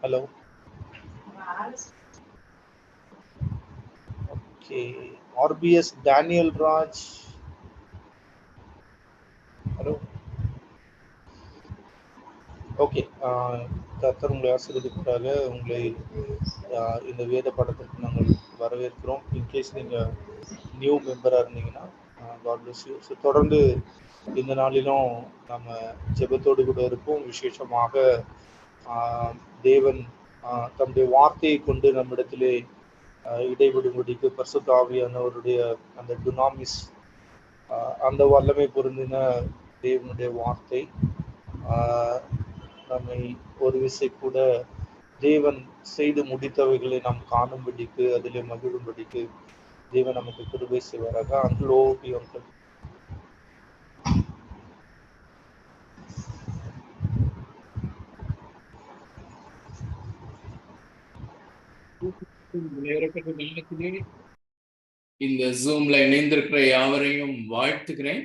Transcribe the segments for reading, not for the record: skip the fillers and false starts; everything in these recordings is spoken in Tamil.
Hello. Okay. RBS Daniel Raj. Hello. Okay. கர்த்தர் உங்களை ஆசீர்வதிப்பதாக. உங்களை இந்த வேத பாடத்திற்கு நாங்கள் வரவேற்கிறோம். இன்கேஸ் நீங்கள் நியூ மெம்பராக இருந்தீங்கன்னா காட் பிளஸ் யூ. ஸோ தொடர்ந்து இந்த நாளிலும் நம்ம ஜெபத்தோடு கூட இருப்போம். விசேஷமாக தேவன் தம்முடைய வார்த்தையை கொண்டு நம்மிடத்திலே இடைவிடும்படிக்கு பரிசுத்த ஆவியானவருடைய அந்த டுனாமிஸ், அந்த வல்லமை பொருந்தின தேவனுடைய வார்த்தை நம்மை ஒரு விசை கூட தேவன் செய்து முடித்தவைகளை நாம் காணும்படிக்கு, அதிலே மகிழும்படிக்கு தேவன் நமக்கு கிருபை செய்வாராக. அன்லோ அங்கிள். இந்த ஜூம்ல இணைந்திருக்கிற யாவரையும் வாழ்த்துக்கிறேன்.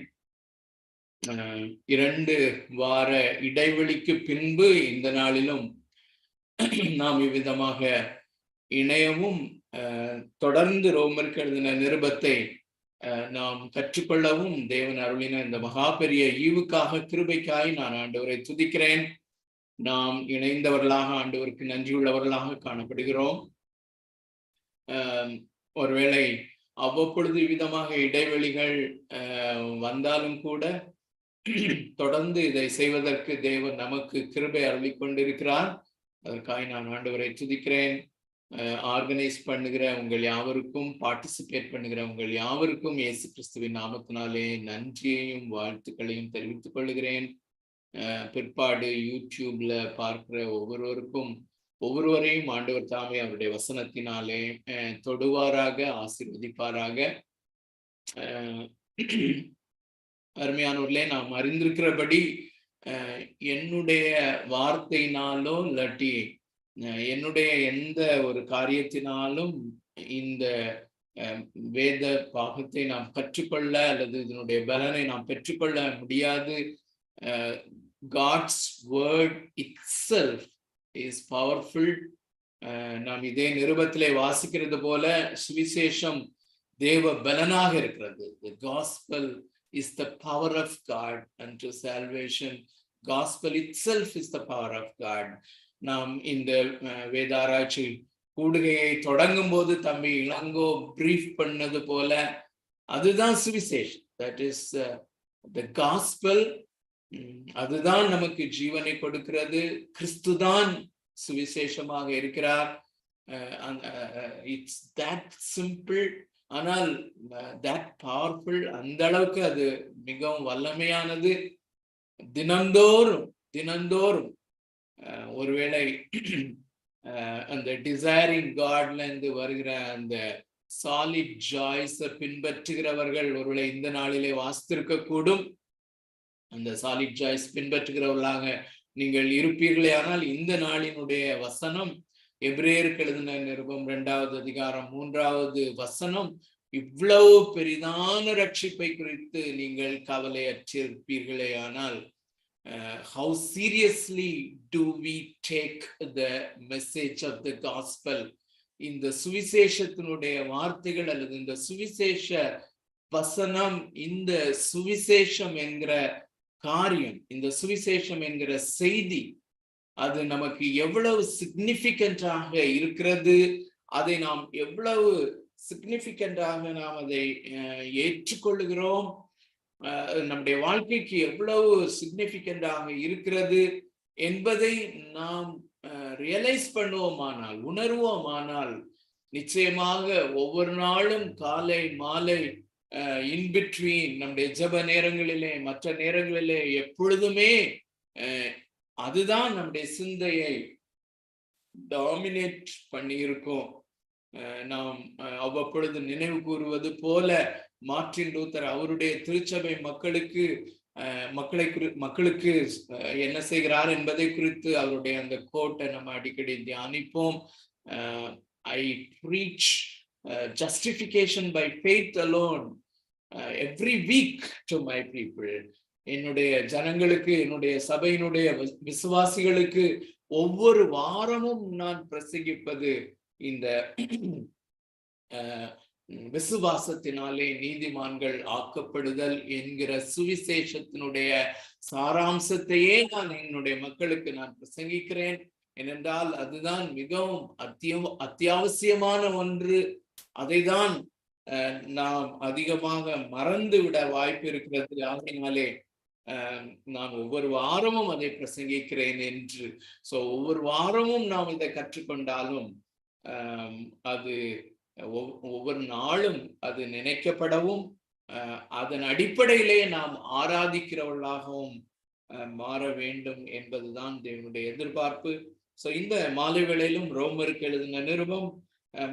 2 வார இடைவெளிக்கு பின்பு இந்த நாளிலும் நாம் இவ்விதமாக இணையவும் தொடர்ந்து ரோமருக்கு எழுதின நிருபத்தை நாம் கற்றுக்கொள்ளவும் தேவன் அருளின இந்த மகா பெரிய ஈவுக்காக, கிருபைக்காய் நான் ஆண்டவரை துதிக்கிறேன். நாம் இணைந்தவர்களாக ஆண்டவருக்கு நன்றியுள்ளவர்களாக காணப்படுகிறோம். ஒருவேளை அவ்வப்பொழுது விதமாக இடைவெளிகள் வந்தாலும் கூட தொடர்ந்து இதை செய்வதற்கு தேவன் நமக்கு கிருபை அருளி கொண்டிருக்கிறார். அதற்காக நான் ஆண்டவரை துதிக்கிறேன். ஆர்கனைஸ் பண்ணுகிற உங்கள் யாவருக்கும், பார்ட்டிசிபேட் பண்ணுகிற உங்கள் யாவருக்கும் இயேசு கிறிஸ்துவின் நாமத்தினாலே நன்றியையும் வாழ்த்துக்களையும் தெரிவித்துக் கொள்கிறேன். பிற்பாடு யூடியூப்ல பார்க்கிற ஒவ்வொருவரையும் ஆண்டவர் தாமே அவருடைய வசனத்தினாலே தொடுவாராக, ஆசீர்வதிப்பாராக. அருமையானவர்களே, நாம் அறிந்திருக்கிறபடி என்னுடைய வார்த்தையினாலோ இல்லாட்டி என்னுடைய எந்த ஒரு காரியத்தினாலும் இந்த வேத பாகத்தை நாம் கற்றுக்கொள்ள அல்லது இதனுடைய பலனை நாம் பெற்றுக்கொள்ள முடியாது. God's word itself is powerful. நாம் இதே நிருபத்திலே வாசிக்கிறது போல சுவிசேஷம் தேவ பலனாக இருக்கிறது. The gospel is the power of God unto salvation. Gospel itself is the power of God. நாம் இந்த வேதாராய்ச்சி கூடுகையை தொடங்கும் போது தம்பி இளங்கோ பிரீஃப் பண்ணது போல அதுதான் சுவிசேஷம். That is the gospel. அதுதான் நமக்கு ஜீவனை கொடுக்கிறது. கிறிஸ்துதான் சுவிசேஷமாக இருக்கிறார். It's that simple. ஆனால் that powerful. அந்த அளவுக்கு அது மிகவும் வல்லமையானது. தினந்தோறும் ஒருவேளை அந்த டிசைரிங் காட்ல இருந்து வருகிற அந்த சாலிட் ஜாய்ஸை பின்பற்றுகிறவர்கள் ஒருவேளை இந்த நாளிலே வாசித்திருக்க கூடும். அந்த சாலிட் ஜாய்ஸ் பின்பற்றுகிறவர்களாக நீங்கள் இருப்பீர்களே. ஆனால் இந்த நாளினுடைய வசனம் எபிரேயருக்கு எழுதின நிருபம் 2வது அதிகாரம் 3வது வசனம், இவ்வளவு பெரிதான ரட்சிப்பை குறித்து நீங்கள் கவலையற்றிருப்பீர்களே. ஆனால் how seriously do we take the message of the gospel? இந்த சுவிசேஷத்தினுடைய வார்த்தைகள் அல்லது இந்த சுவிசேஷ வசனம், இந்த சுவிசேஷம் என்கிற காரியம், இந்த சுவிசேஷம் என்கிற செய்தி, அது நமக்கு எவ்வளவு சிக்னிபிகண்டாக இருக்கிறது, அதை நாம் எவ்வளவு சிக்னிபிகண்டாக நாம் அதை ஏற்றுக்கொள்ளுகிறோம், நம்முடைய வாழ்க்கைக்கு எவ்வளவு சிக்னிபிகண்டாக இருக்கிறது என்பதை நாம் ரியலைஸ் பண்ணுவோமானால், உணர்வோமானால், நிச்சயமாக ஒவ்வொரு நாளும் காலை மாலை இன்பிட்வீன் நம்முடைய ஜெப நேரங்களிலே மற்ற நேரங்களிலே எப்பொழுதுமே அதுதான் நம்முடைய சிந்தையை டாமினேட் பண்ணி இருக்கும். நாம் அவ்வப்பொழுது நினைவு கூறுவது போல மார்ட்டின் லூத்தர் அவருடைய திருச்சபை மக்களுக்கு என்ன செய்கிறார் என்பதை குறித்து அவருடைய அந்த கோட்டை நம்ம அடிக்கடி தியானிப்போம். I preach justification by faith alone every week to my people. என்னுடைய ஜனங்களுக்கு, என்னுடைய சபையினுடைய விசுவாசிகளுக்கு ஒவ்வொரு வாரமும் நான் பிரசங்கிப்பது இந்த விசுவாசத்தினாலே நீதிமான்கள் ஆக்கப்படுதல் என்கிற சுவிசேஷத்தினுடைய சாராம்சத்தையே நான் என்னுடைய மக்களுக்கு நான் பிரசங்கிக்கிறேன். ஏனென்றால் அதுதான் மிகவும் அத்தியாவசியமான ஒன்று. அதைதான் நாம் அதிகமாக மறந்து விட வாய்ப்பு இருக்கிறது. ஆகையினாலே நான் ஒவ்வொரு வாரமும் அதை பிரசங்கிக்கிறேன் என்று. ஒவ்வொரு வாரமும் நாம் இதை கற்றுக்கொண்டாலும் அது ஒவ்வொரு நாளும் அது நினைக்கப்படவும் அதன் அடிப்படையிலே நாம் ஆராதிக்கிறவர்களாகவும் மாற வேண்டும் என்பதுதான் தேவனுடைய எதிர்பார்ப்பு. இந்த மாலை வேளையிலும் ரோமருக்கு எழுதின நிருபம்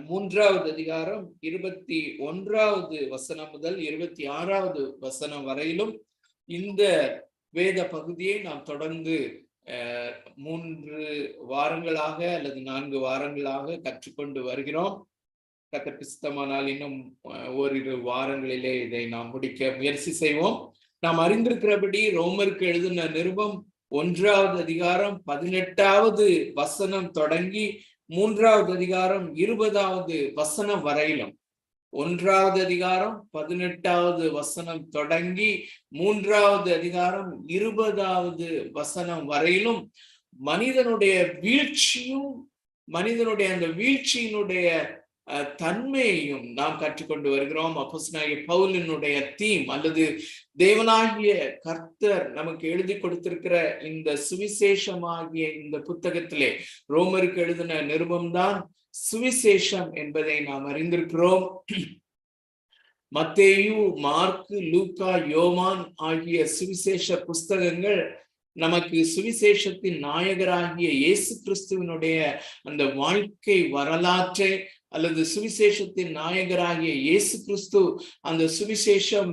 3வது அதிகாரம் 21வது வசனம் முதல் 26வது வசனம் வரையிலும் இந்த வேத பகுதியை நாம் தொடர்ந்து 3 வாரங்களாக அல்லது 4 வாரங்களாக கற்றுக்கொண்டு வருகிறோம். கர்த்தருக்கு சித்தமானால் இன்னும் ஓரிரு வாரங்களிலே இதை நாம் முடிக்க முயற்சி செய்வோம். நாம் அறிந்திருக்கிறபடி ரோமருக்கு எழுதின நிருபம் 1வது அதிகாரம் 18வது வசனம் தொடங்கி 3வது அதிகாரம் 20வது வசனம் வரையிலும், 1வது அதிகாரம் 18வது வசனம் தொடங்கி 3வது அதிகாரம் 20வது வசனம் வரையிலும் மனிதனுடைய வீழ்ச்சியும் மனிதனுடைய அந்த வீழ்ச்சியினுடைய தன்மையையும் நாம் கற்றுக்கொண்டு வருகிறோம். அப்போஸ்தலனாகிய பவுலினுடைய தீம் அல்லது தேவனாகிய கர்த்தர் நமக்கு எழுதி கொடுத்திருக்கிற இந்த சுவிசேஷமாகிய இந்த புத்தகத்திலே ரோமருக்கு எழுதின நிருபம்தான் சுவிசேஷம் என்பதை நாம் அறிந்திருக்கிறோம். மத்தேயு, மார்க்கு, லூக்கா, யோவான் ஆகிய சுவிசேஷ புஸ்தகங்கள் நமக்கு சுவிசேஷத்தின் நாயகராகிய இயேசு கிறிஸ்துவினுடைய அந்த வாழ்க்கை வரலாற்றை அல்லது சுவிசேஷத்தின் நாயகராகிய இயேசு கிறிஸ்து அந்த சுவிசேஷம்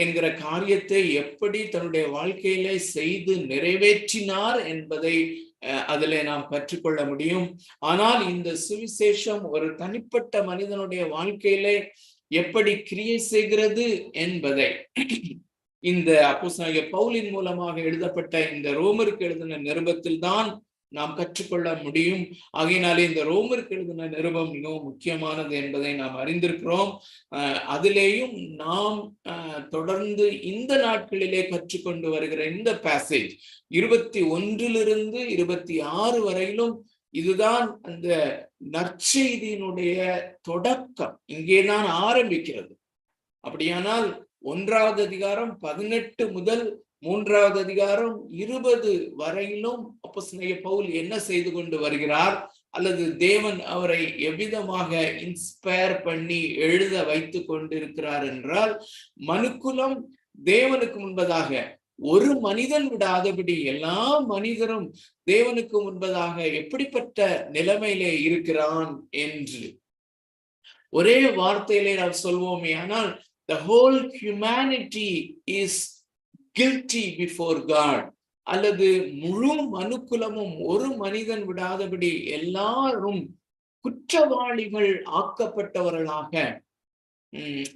என்கிற காரியத்தை எப்படி தன்னுடைய வாழ்க்கையில செய்து நிறைவேற்றினார் என்பதை அதிலே நாம் கற்றுக்கொள்ள முடியும். ஆனால் இந்த சுவிசேஷம் ஒரு தனிப்பட்ட மனிதனுடைய வாழ்க்கையிலே எப்படி கிரியை செய்கிறது என்பதை இந்த அப்போஸ்தலனாகிய பவுலின் மூலமாக எழுதப்பட்ட இந்த ரோமருக்கு எழுதின நிருபத்தில் தான் நாம் கற்றுக்கொள்ள முடியும். ஆகையினாலே இந்த ரோமருக்கு எழுதின நிருபம் மிகவும் முக்கியமானது என்பதை நாம் அறிந்திருக்கிறோம். அதிலேயும் நாம் தொடர்ந்து இந்த நாட்களிலே கற்றுக்கொண்டு வருகிற இந்த பேசேஜ் 21லிருந்து 26 வரையிலும் இதுதான் அந்த நற்செய்தியினுடைய தொடக்கம், இங்கேதான் ஆரம்பிக்கிறது. அப்படியானால் 1வது அதிகாரம் 18 முதல் 3வது அதிகாரம் 20 வரையிலும் அப்போஸ்தலனாகிய பவுல் என்ன செய்து கொண்டு வருகிறார் அல்லது தேவன் அவரை எவ்விதமாக இன்ஸ்பயர் பண்ணி எழுத வைத்து கொண்டிருக்கிறார் என்றால், மனுக்குலம் தேவனுக்கு முன்பதாக ஒரு மனிதன் விடாதபடி எல்லா மனிதரும் தேவனுக்கு முன்பதாக எப்படிப்பட்ட நிலைமையிலே இருக்கிறான் என்று ஒரே வார்த்தையிலே நாம் சொல்வோமே, ஆனால் the whole humanity is guilty before God, அல்லது முழு மனுக்குலமும் ஒரு மனிதன் விடாதபடி எல்லாரும் குற்றவாளிகள் ஆக்கப்பட்டவர்களாக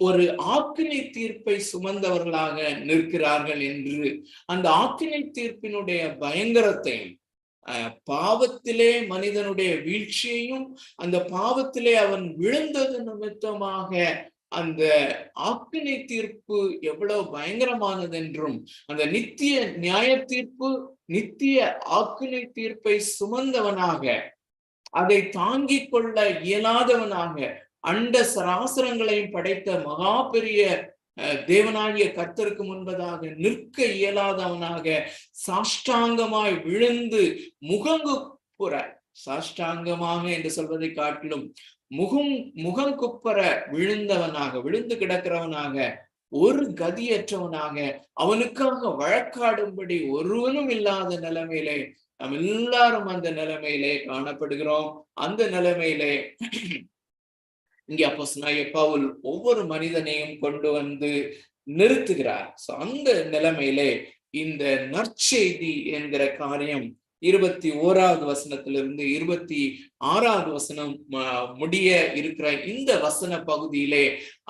ஒரு ஆக்கினை தீர்ப்பை சுமந்தவர்களாக நிற்கிறார்கள் என்று அந்த ஆக்கினை தீர்ப்பினுடைய பயங்கரத்தை, பாவத்திலே மனிதனுடைய வீழ்ச்சியையும் அந்த பாவத்திலே அவன் விழுந்தது நிமித்தமாக அந்த ஆக்கினை தீர்ப்பு எவ்வளவு பயங்கரமானது என்றும், அந்த நித்திய நியாய தீர்ப்பு நித்திய ஆக்கினை தீர்ப்பை சுமந்தவனாக அதை தாங்கிக் கொள்ள இயலாதவனாக அண்ட சராசரங்களையும் படைத்த மகா பெரிய தேவனாகிய கர்த்தருக்கு முன்பதாக நிற்க இயலாதவனாக சாஷ்டாங்கமாய் விழுந்து முகங்குப்புற, சாஷ்டாங்கமாக என்று சொல்வதை காட்டிலும் முகங்குப்புற விழுந்து கிடக்கிறவனாக, ஒரு கதியற்றவனாக, அவனுக்காக வழக்காடும்படி ஒருவனும் இல்லாத நிலைமையிலே நாம் எல்லாரும் அந்த நிலைமையிலே காணப்படுகிறோம். அந்த நிலைமையிலே இங்கே அப்போஸ்தலனாகிய பவுல் ஒவ்வொரு மனிதனையும் கொண்டு வந்து நிறுத்துகிறார். அந்த நிலைமையிலே இந்த நற்செய்தி என்கிற காரியம் 21வது வசனத்திலிருந்து 26வது வசனம் முடிய இருக்கிற இந்த வசன பகுதியிலே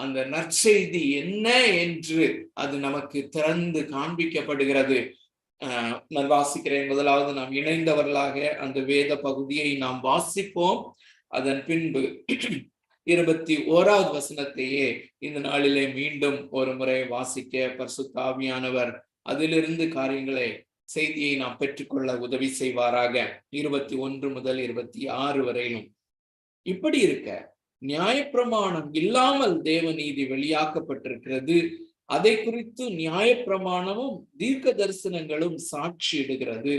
அந்த நற்செய்தி என்ன என்று அது நமக்கு திறந்து காண்பிக்கப்படுகிறது. நான் வாசிக்கிறேன். முதலாவது நாம் இணைந்தவர்களாக அந்த வேத பகுதியை நாம் வாசிப்போம். அதன் பின்பு 21வது வசனத்தையே இந்த நாளிலே மீண்டும் ஒரு முறை வாசிக்க பரிசுத்த ஆவியானவர் அதிலிருந்து காரியங்களை செய்தியை நாம் பெற்றுக்கொள்ள உதவி செய்வாராக. 21 முதல் 26 வரையிலும். இப்படி இருக்க நியாயப்பிரமாணம் இல்லாமல் தேவநீதி வெளியாக்கப்பட்டிருக்கிறது. அதை குறித்து நியாயப்பிரமாணமும் தீர்க்க தரிசனங்களும் சாட்சியிடுகிறது.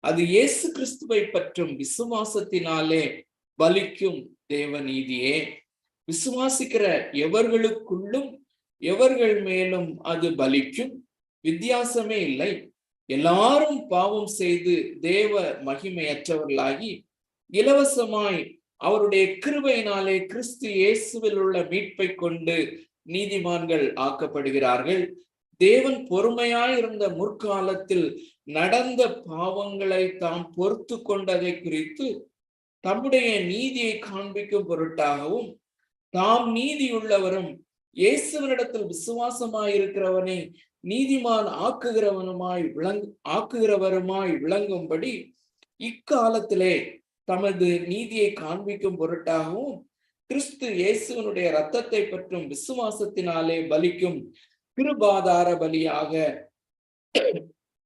அது இயேசு கிறிஸ்துவை பற்றும் விசுவாசத்தினாலே பலிக்கும் தேவநீதியே. விசுவாசிக்கிற எவர்களுக்குள்ளும் எவர்கள் மேலும் அது பலிக்கும். வித்தியாசமே இல்லை. எல்லாரும் பாவம் செய்து தேவ மகிமையற்றவர்களாகி இலவசமாய் அவருடைய கிருபையினாலே கிறிஸ்து இயேசுவில் உள்ள மீட்பை கொண்டு நீதிமான்கள் ஆக்கப்படுகிறார்கள். தேவன் பொறுமையாயிருந்த முற்காலத்தில் நடந்த பாவங்களை தாம் பொறுத்து கொண்டதை குறித்து தம்முடைய நீதியை காண்பிக்கும் பொருட்டாகவும் தாம் நீதியுள்ளவரும் இயேசுவனிடத்தில் விசுவாசமாயிருக்கிறவனை நீதிமான் ஆக்குகிறவருமாய் விளங்கும்படி இக்காலத்திலே தமது நீதியை காண்பிக்கும் பொருட்டாகவும் கிறிஸ்து இயேசுவனுடைய இரத்தத்தை பற்றும் விசுவாசத்தினாலே பலிக்கும் கிருபாதார பலியாக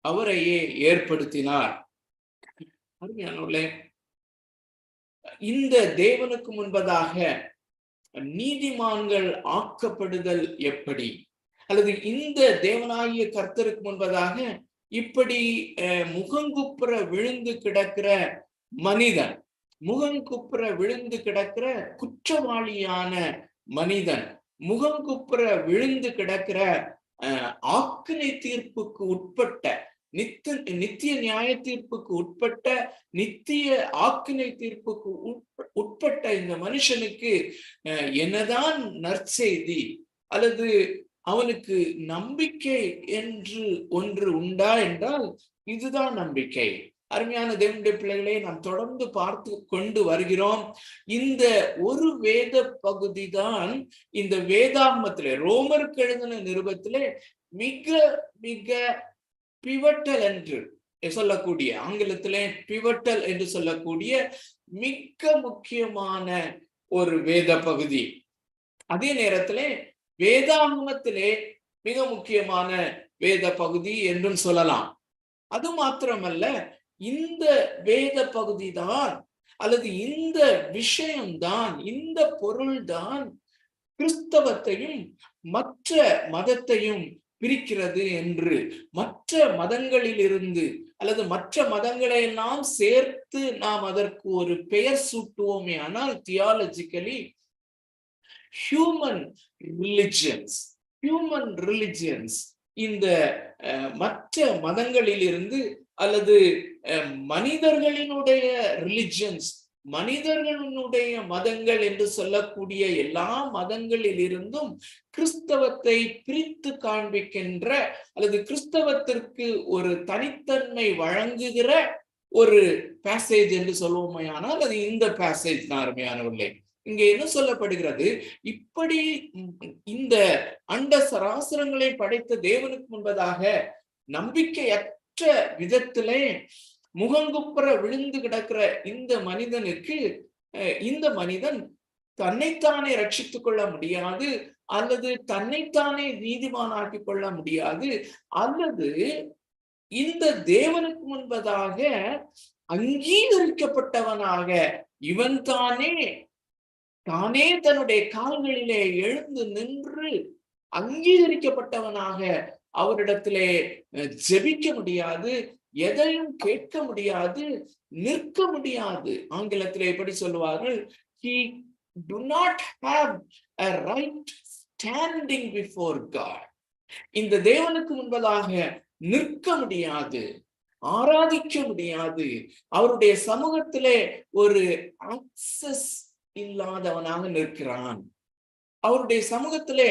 அவரையே ஏற்படுத்தினார். அருமையானவர்களே, இந்த தேவனுக்கு முன்பதாக நீதிமான்கள் ஆக்கப்படுதல் எப்படி, அல்லது இந்த தேவனாகிய கர்த்தருக்கு முன்பதாக இப்படி முகங்குப்புற விழுந்து கிடக்கிற மனிதன், முகங்குப்புற விழுந்து கிடக்கிற குற்றவாளியான மனிதன், முகங்குப்புற விழுந்து கிடக்கிற ஆக்கினை தீர்ப்புக்கு உட்பட்ட நித்திய நியாய தீர்ப்புக்கு உட்பட்ட நித்திய ஆக்கினை தீர்ப்புக்கு உட்பட்ட இந்த மனுஷனுக்கு என்னதான் நற்செய்தி அல்லது அவனுக்கு நம்பிக்கை என்று ஒன்று உண்டா என்றால் இதுதான் நம்பிக்கை. அருமையான தேவனுடைய பிள்ளைகளை நாம் தொடர்ந்து பார்த்து கொண்டு வருகிறோம். இந்த ஒரு வேத பகுதி தான் இந்த வேதாகமத்திலே ரோமருக்கு எழுதின நிருபத்திலே மிக மிக பிவட்டல் என்று சொல்லக்கூடிய, ஆங்கிலத்திலே பிவட்டல் என்று சொல்லக்கூடிய மிக முக்கியமான ஒரு வேத பகுதி. அதே நேரத்திலே வேதாகமத்திலே மிக முக்கியமான வேத பகுதி என்றும் சொல்லலாம். அது மாத்திரமல்ல, இந்த வேத பகுதி தான் அல்லது இந்த விஷயம்தான், இந்த பொருள்தான் கிறிஸ்தவத்தையும் மற்ற மதத்தையும் பிரிக்கிறது என்று, மற்ற மதங்களிலிருந்து அல்லது மற்ற மதங்களை எல்லாம் சேர்த்து நாம் அதற்கு ஒரு பெயர் சூட்டுவோமே ஆனால் தியாலஜிக்கலி ஹியூமன் ரிலிஜியன்ஸ் இந்த மற்ற மதங்களிலிருந்து அல்லது மனிதர்களினுடைய ரிலிஜியன்ஸ், மனிதர்களுடைய மதங்கள் என்று சொல்லக்கூடிய எல்லா மதங்களில் இருந்தும் கிறிஸ்தவத்தை பிரித்து காண்பிக்கின்ற அல்லது கிறிஸ்தவத்திற்கு ஒரு தனித்தன்மை வழங்குகிற ஒரு பேசேஜ் என்று சொல்லுவோமே ஆனால் அது இந்த பேசேஜ் தான். அருமையானவர்களே, இங்கே என்ன சொல்லப்படுகிறது? இப்படி இந்த அண்ட சராசரங்களை படைத்த தேவனுக்கு முன்பதாக நம்பிக்கையற்ற விதத்திலே முகங்குப்புற விழுந்து கிடக்கிற இந்த மனிதனுக்கு இந்த மனிதன் தன்னைத்தானே ரட்சித்துக் கொள்ள முடியாது, அல்லது தன்னைத்தானே நீதிமானாக்கி கொள்ள முடியாது, அல்லது இந்த தேவனுக்கு முன்பதாக அங்கீகரிக்கப்பட்டவனாக இவன் தானே தன்னுடைய கால்களிலே எழுந்து நின்று அங்கீகரிக்கப்பட்டவனாக அவரிடத்திலே ஜெபிக்க முடியாது, எதையும் கேட்க முடியாது, நிற்க முடியாது. ஆங்கிலத்திலே எப்படி சொல்லுவார்கள்? He do not have a right standing before God. இந்த தேவனுக்கு முன்பதாக நிற்க முடியாது, ஆராதிக்க முடியாது, அவருடைய சமூகத்திலே ஒரு ஆக்சஸ் இல்லாதவனாக நிற்கிறான். அவருடைய சமூகத்திலே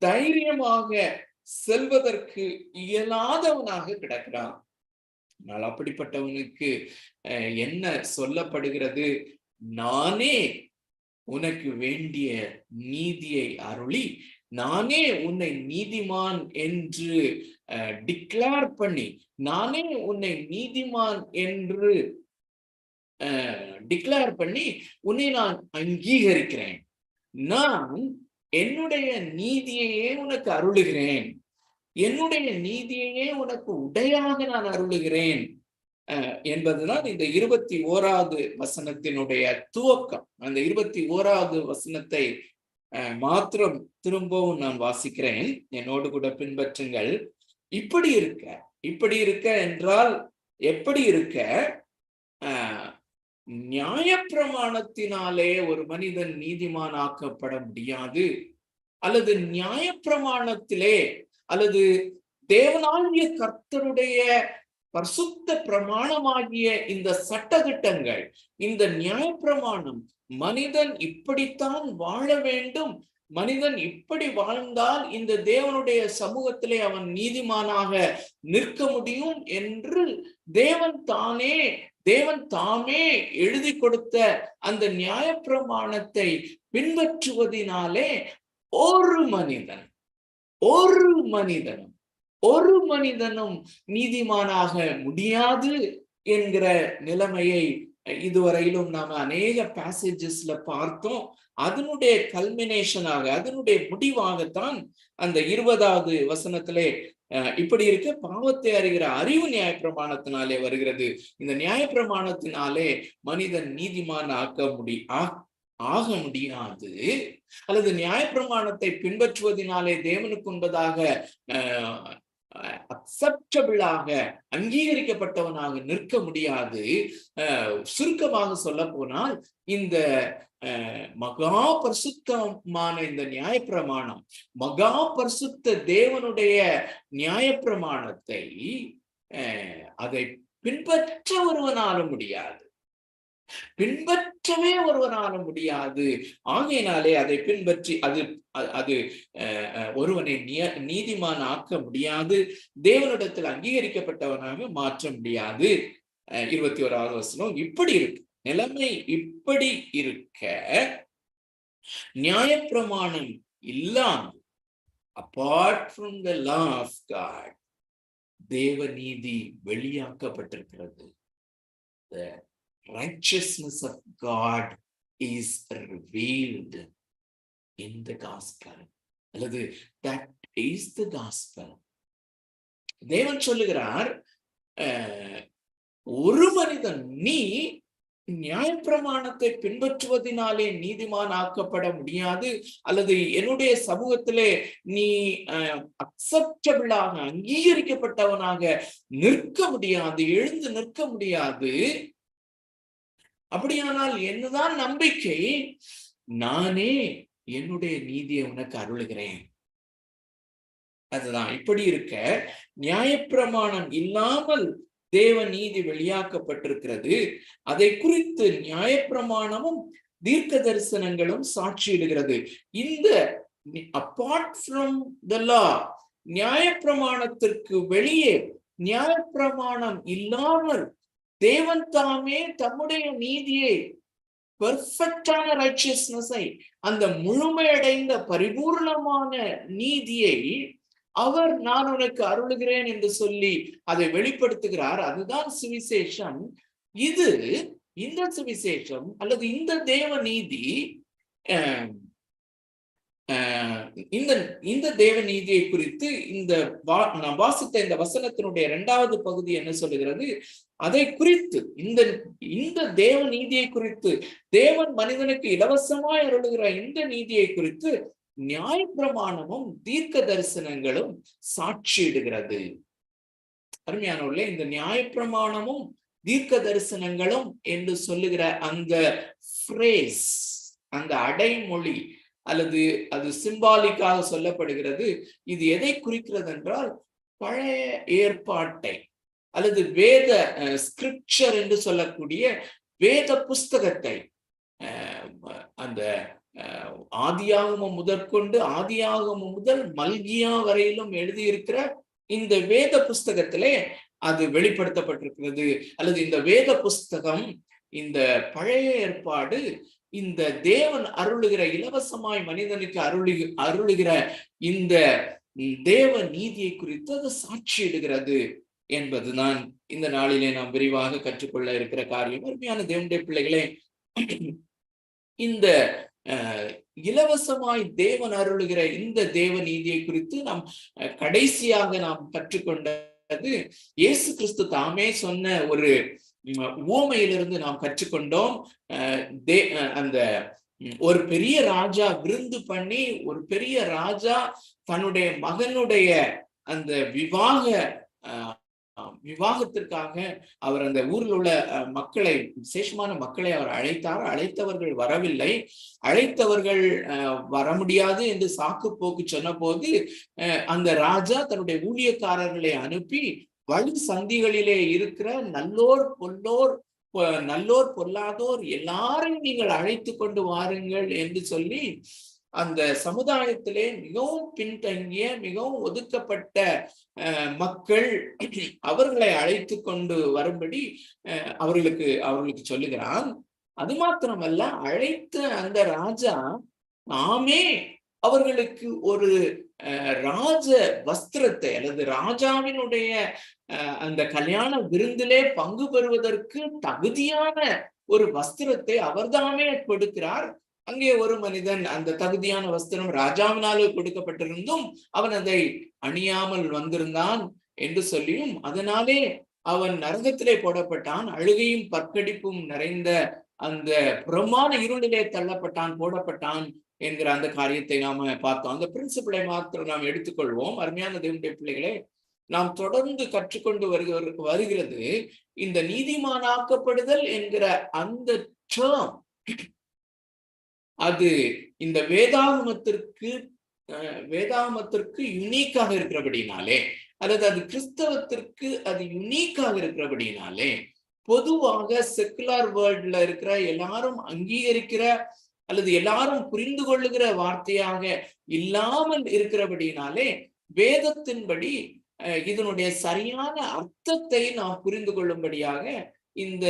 தைரியமாக செல்வதற்கு இயலாதவனாக கிடக்கிறான். ஆனால் அப்படிப்பட்டவனுக்கு என்ன சொல்லப்படுகிறது? நானே உனக்கு வேண்டிய நீதியை அருளி நானே உன்னை நீதிமான் என்று டிக்ளேர் பண்ணி, நானே உன்னை நீதிமான் என்று டிக்ளேர் பண்ணி உன்னை நான் அங்கீகரிக்கிறேன். நான் என்னுடைய நீதியையே உனக்கு அருளுகிறேன், என்னுடைய நீதியையே உனக்கு உடையாக நான் அருளுகிறேன் என்பதுதான் இந்த 21வது வசனத்தினுடைய துவக்கம். அந்த 21வது வசனத்தை மாத்திரம் திரும்பவும் நான் வாசிக்கிறேன், என்னோடு கூட பின்பற்றுங்கள். இப்படி இருக்க என்றால் எப்படி இருக்க? நியாயப்பிரமாணத்தினாலே ஒரு மனிதன் நீதிமானாக்கப்பட முடியாது, அல்லது நியாயப்பிரமாணத்திலே அல்லது தேவனாகிய கர்த்தருடைய பரிசுத்த பிரமாணமாகிய இந்த சட்டதிட்டங்கள், இந்த நியாயப்பிரமாணம் மனிதன் இப்படித்தான் வாழ வேண்டும், மனிதன் இப்படி வாழ்ந்தால் இந்த தேவனுடைய சமூகத்திலே அவன் நீதிமானாக நிற்க முடியும் என்று தேவன் தாமே எழுதி கொடுத்த அந்த நியாயப்பிரமாணத்தை பின்பற்றுவதினாலே ஒரு மனிதனும் நீதிமானாக முடியாது என்கிற நிலைமையை இதுவரையிலும் நாம அநேக பேசேஜஸ்ல பார்த்தோம். அதனுடைய கல்மினேஷனாக, அதனுடைய முடிவாகத்தான் அந்த 20வது வசனத்திலே இப்படி இருக்க பாவத்தை அறிகிற அறிவு நியாயப்பிரமாணத்தினாலே வருகிறது. இந்த நியாயப்பிரமாணத்தினாலே மனிதன் நீதிமான் ஆக முடியாது, அல்லது நியாயப்பிரமாணத்தை பின்பற்றுவதனாலே தேவனுக்கு உண்பதாக அக்செப்டபிளாக அங்கீகரிக்கப்பட்டவனாக நிற்க முடியாது. சுருக்கமாக சொல்ல போனால் இந்த மகா பரிசுத்தமான இந்த நியாயப்பிரமாணம், மகா பரிசுத்த தேவனுடைய நியாயப்பிரமாணத்தை அதை பின்பற்றவே ஒருவனால முடியாது. ஆகையினாலே அதை பின்பற்றி அது ஒருவனை நீதிமான் ஆக்க முடியாது, தேவனிடத்தில் அங்கீகரிக்கப்பட்டவனாக மாற்ற முடியாது. 21வது வசனம் இப்படி இருக்கு, நிலைமை இப்படி இருக்க நியாயப்பிரமாணம் இல்லாமல், apart from the law of God, தேவ நீதி வெளியாக்கப்பட்டிருக்கிறது. The righteousness of God is revealed in the gospel. அல்லது that is the gospel. தேவன் சொல்லுகிறார், ஒரு மனிதன் நீ நியாயப்பிரமாணத்தை பின்பற்றுவதனாலே நீதிமான் ஆக்கப்பட முடியாது, அல்லது என்னுடைய சமூகத்திலே நீ அக்செப்டபிளாக அங்கீகரிக்கப்பட்டவனாக நிற்க முடியாது, எழுந்து நிற்க முடியாது. அப்படியானால் என்னதான் நம்பிக்கை? நானே என்னுடைய நீதியை உனக்கு அருளுகிறேன். அதுதான் இப்படி இருக்க நியாயப்பிரமாணம் இல்லாமல் தேவ நீதி வெளியாக்கப்பட்டிருக்கிறது. அதை குறித்து நியாயப்பிரமாணமும் தீர்க்க தரிசனங்களும் சாட்சியிடுகிறது. இந்த அப்பார்ட் ஃப்ரம் த லா, நியாயப்பிரமாணத்திற்கு வெளியே, நியாயப்பிரமாணம் இல்லாமல் தேவன் தாமே தம்முடைய நீதியை, பெர்ஃபெக்டான ரைச்சியஸ்னஸை, அந்த முழுமையடைந்த பரிபூர்ணமான நீதியை அவர் நான் உனக்கு அருளுகிறேன் என்று சொல்லி அதை வெளிப்படுத்துகிறார். அதுதான் சுவிசேஷம். இந்த சுவிசேஷம் அல்லது இந்த தேவ நீதி, இந்த தேவ நீதியை குறித்து நான் வாசித்த இந்த வசனத்தினுடைய 2வது பகுதி என்ன சொல்லுகிறது? அதை குறித்து, இந்த தேவ நீதியை குறித்து, தேவன் மனிதனுக்கு இலவசமாய் அருளுகிற இந்த நீதியை குறித்து நியாயப்பிரமாணமும் தீர்க்க தரிசனங்களும் சாட்சியிடுகிறது. அருமையானவர்களே, இந்த நியாயப்பிரமாணமும் தீர்க்க தரிசனங்களும் என்று சொல்லுகிற அந்த ஃப்ரேஸ், அந்த அடைமொழி, அல்லது அது சிம்பாலிக்காக சொல்லப்படுகிறது. இது எதை குறிக்கிறது என்றால், பழைய ஏற்பாட்டை அல்லது வேத ஸ்கிரிப்சர் என்று சொல்லக்கூடிய வேத புஸ்தகத்தை, அந்த ஆதியாகமம் முதற்கொண்டு ஆதியாகமம் முதல் மல்கியா வரையிலும் எழுதியிருக்கிற இந்த வேத புஸ்தகத்திலே அது வெளிப்படுத்தப்பட்டிருக்கிறது. அல்லது இந்த வேத புஸ்தகம், இந்த பழைய ஏற்பாடு, இந்த தேவன் அருளுகிற, இலவசமாய் மனிதனுக்கு அருளுகிற இந்த தேவ நீதியை குறித்து அது சாட்சியிடுகிறது என்பதுதான் இந்த நாளிலே நாம் விரிவாக கற்றுக்கொள்ள இருக்கிற காரியம். அருமையான தேவனுடைய பிள்ளைகளே, இந்த இலவசமாய் தேவன் அருளுகிற இந்த தேவ நீதியை குறித்து நாம் கடைசியாக நாம் கற்றுக்கொண்டது இயேசு கிறிஸ்து தாமே சொன்ன ஒரு உவமையிலிருந்து நாம் கற்றுக்கொண்டோம். அந்த ஒரு பெரிய ராஜா விருந்து பண்ணி, ஒரு பெரிய ராஜா தன்னுடைய மகனுடைய அந்த விவாகத்திற்காக அவர் அந்த ஊரில் உள்ள மக்களை, விசேஷமான மக்களை அவர் அழைத்தார். அழைத்தவர்கள் வரவில்லை. அழைத்தவர்கள் வர முடியாது என்று சாக்கு போக்கு சொன்ன போது அந்த ராஜா தன்னுடைய ஊழியக்காரர்களை அனுப்பி வழி சந்திகளிலே இருக்கிற நல்லோர் பொல்லாதோர் எல்லாரையும் நீங்கள் அழைத்து கொண்டு வாருங்கள் என்று சொல்லி அந்த சமுதாயத்திலே மிகவும் பின்தங்கிய, மிகவும் ஒதுக்கப்பட்ட மக்கள் அவர்களை அழைத்து கொண்டு வரும்படி அவர்களுக்கு சொல்லுகிறான். அது மாத்திரமல்ல, அழைத்த அந்த ராஜா நாமே அவர்களுக்கு ஒரு ராஜ வஸ்திரத்தை அல்லது ராஜாவினுடைய அந்த கல்யாண விருந்திலே பங்கு பெறுவதற்கு தகுதியான ஒரு வஸ்திரத்தை அவர்தாமே கொடுக்கிறார். அங்கே ஒரு மனிதன் அந்த தகுதியான வஸ்திரம் ராஜாவினாலே கொடுக்கப்பட்டிருந்தும் அவன் அதை அணியாமல் வந்திருந்தான் என்று சொல்லியும், அதனாலே அவன் நரகத்திலே போடப்பட்டான். அழுகையும் பற்கடிப்பும் நிறைந்த அந்த புறமான இருளிலே போடப்பட்டான் என்கிற அந்த காரியத்தை நாம பார்த்தோம். அந்த பிரின்சிபிளை மாத்திரம் நாம் எடுத்துக்கொள்வோம். அருமையான தேவனுடைய பிள்ளைகளே, நாம் தொடர்ந்து கற்றுக்கொண்டு வருகிறது இந்த நீதிமானாக்கப்படுதல் என்கிற அந்த டேர்ம், அது இந்த வேதாகமத்திற்கு யுனிக்காக இருக்கிறபடினாலே, அல்லது அது கிறிஸ்தவத்திற்கு அது யுனிக்காக இருக்கிறபடினாலே, பொதுவாக செக்குலர் வேர்ல்ட்ல இருக்கிற எல்லாரும் அங்கீகரிக்கிற அல்லது எல்லாரும் புரிந்து கொள்ளுகிற வார்த்தையாக இல்லாமல் இருக்கிறபடினாலே, வேதத்தின்படி இதனுடைய சரியான அர்த்தத்தை நாம் புரிந்து கொள்ளும்படியாக இந்த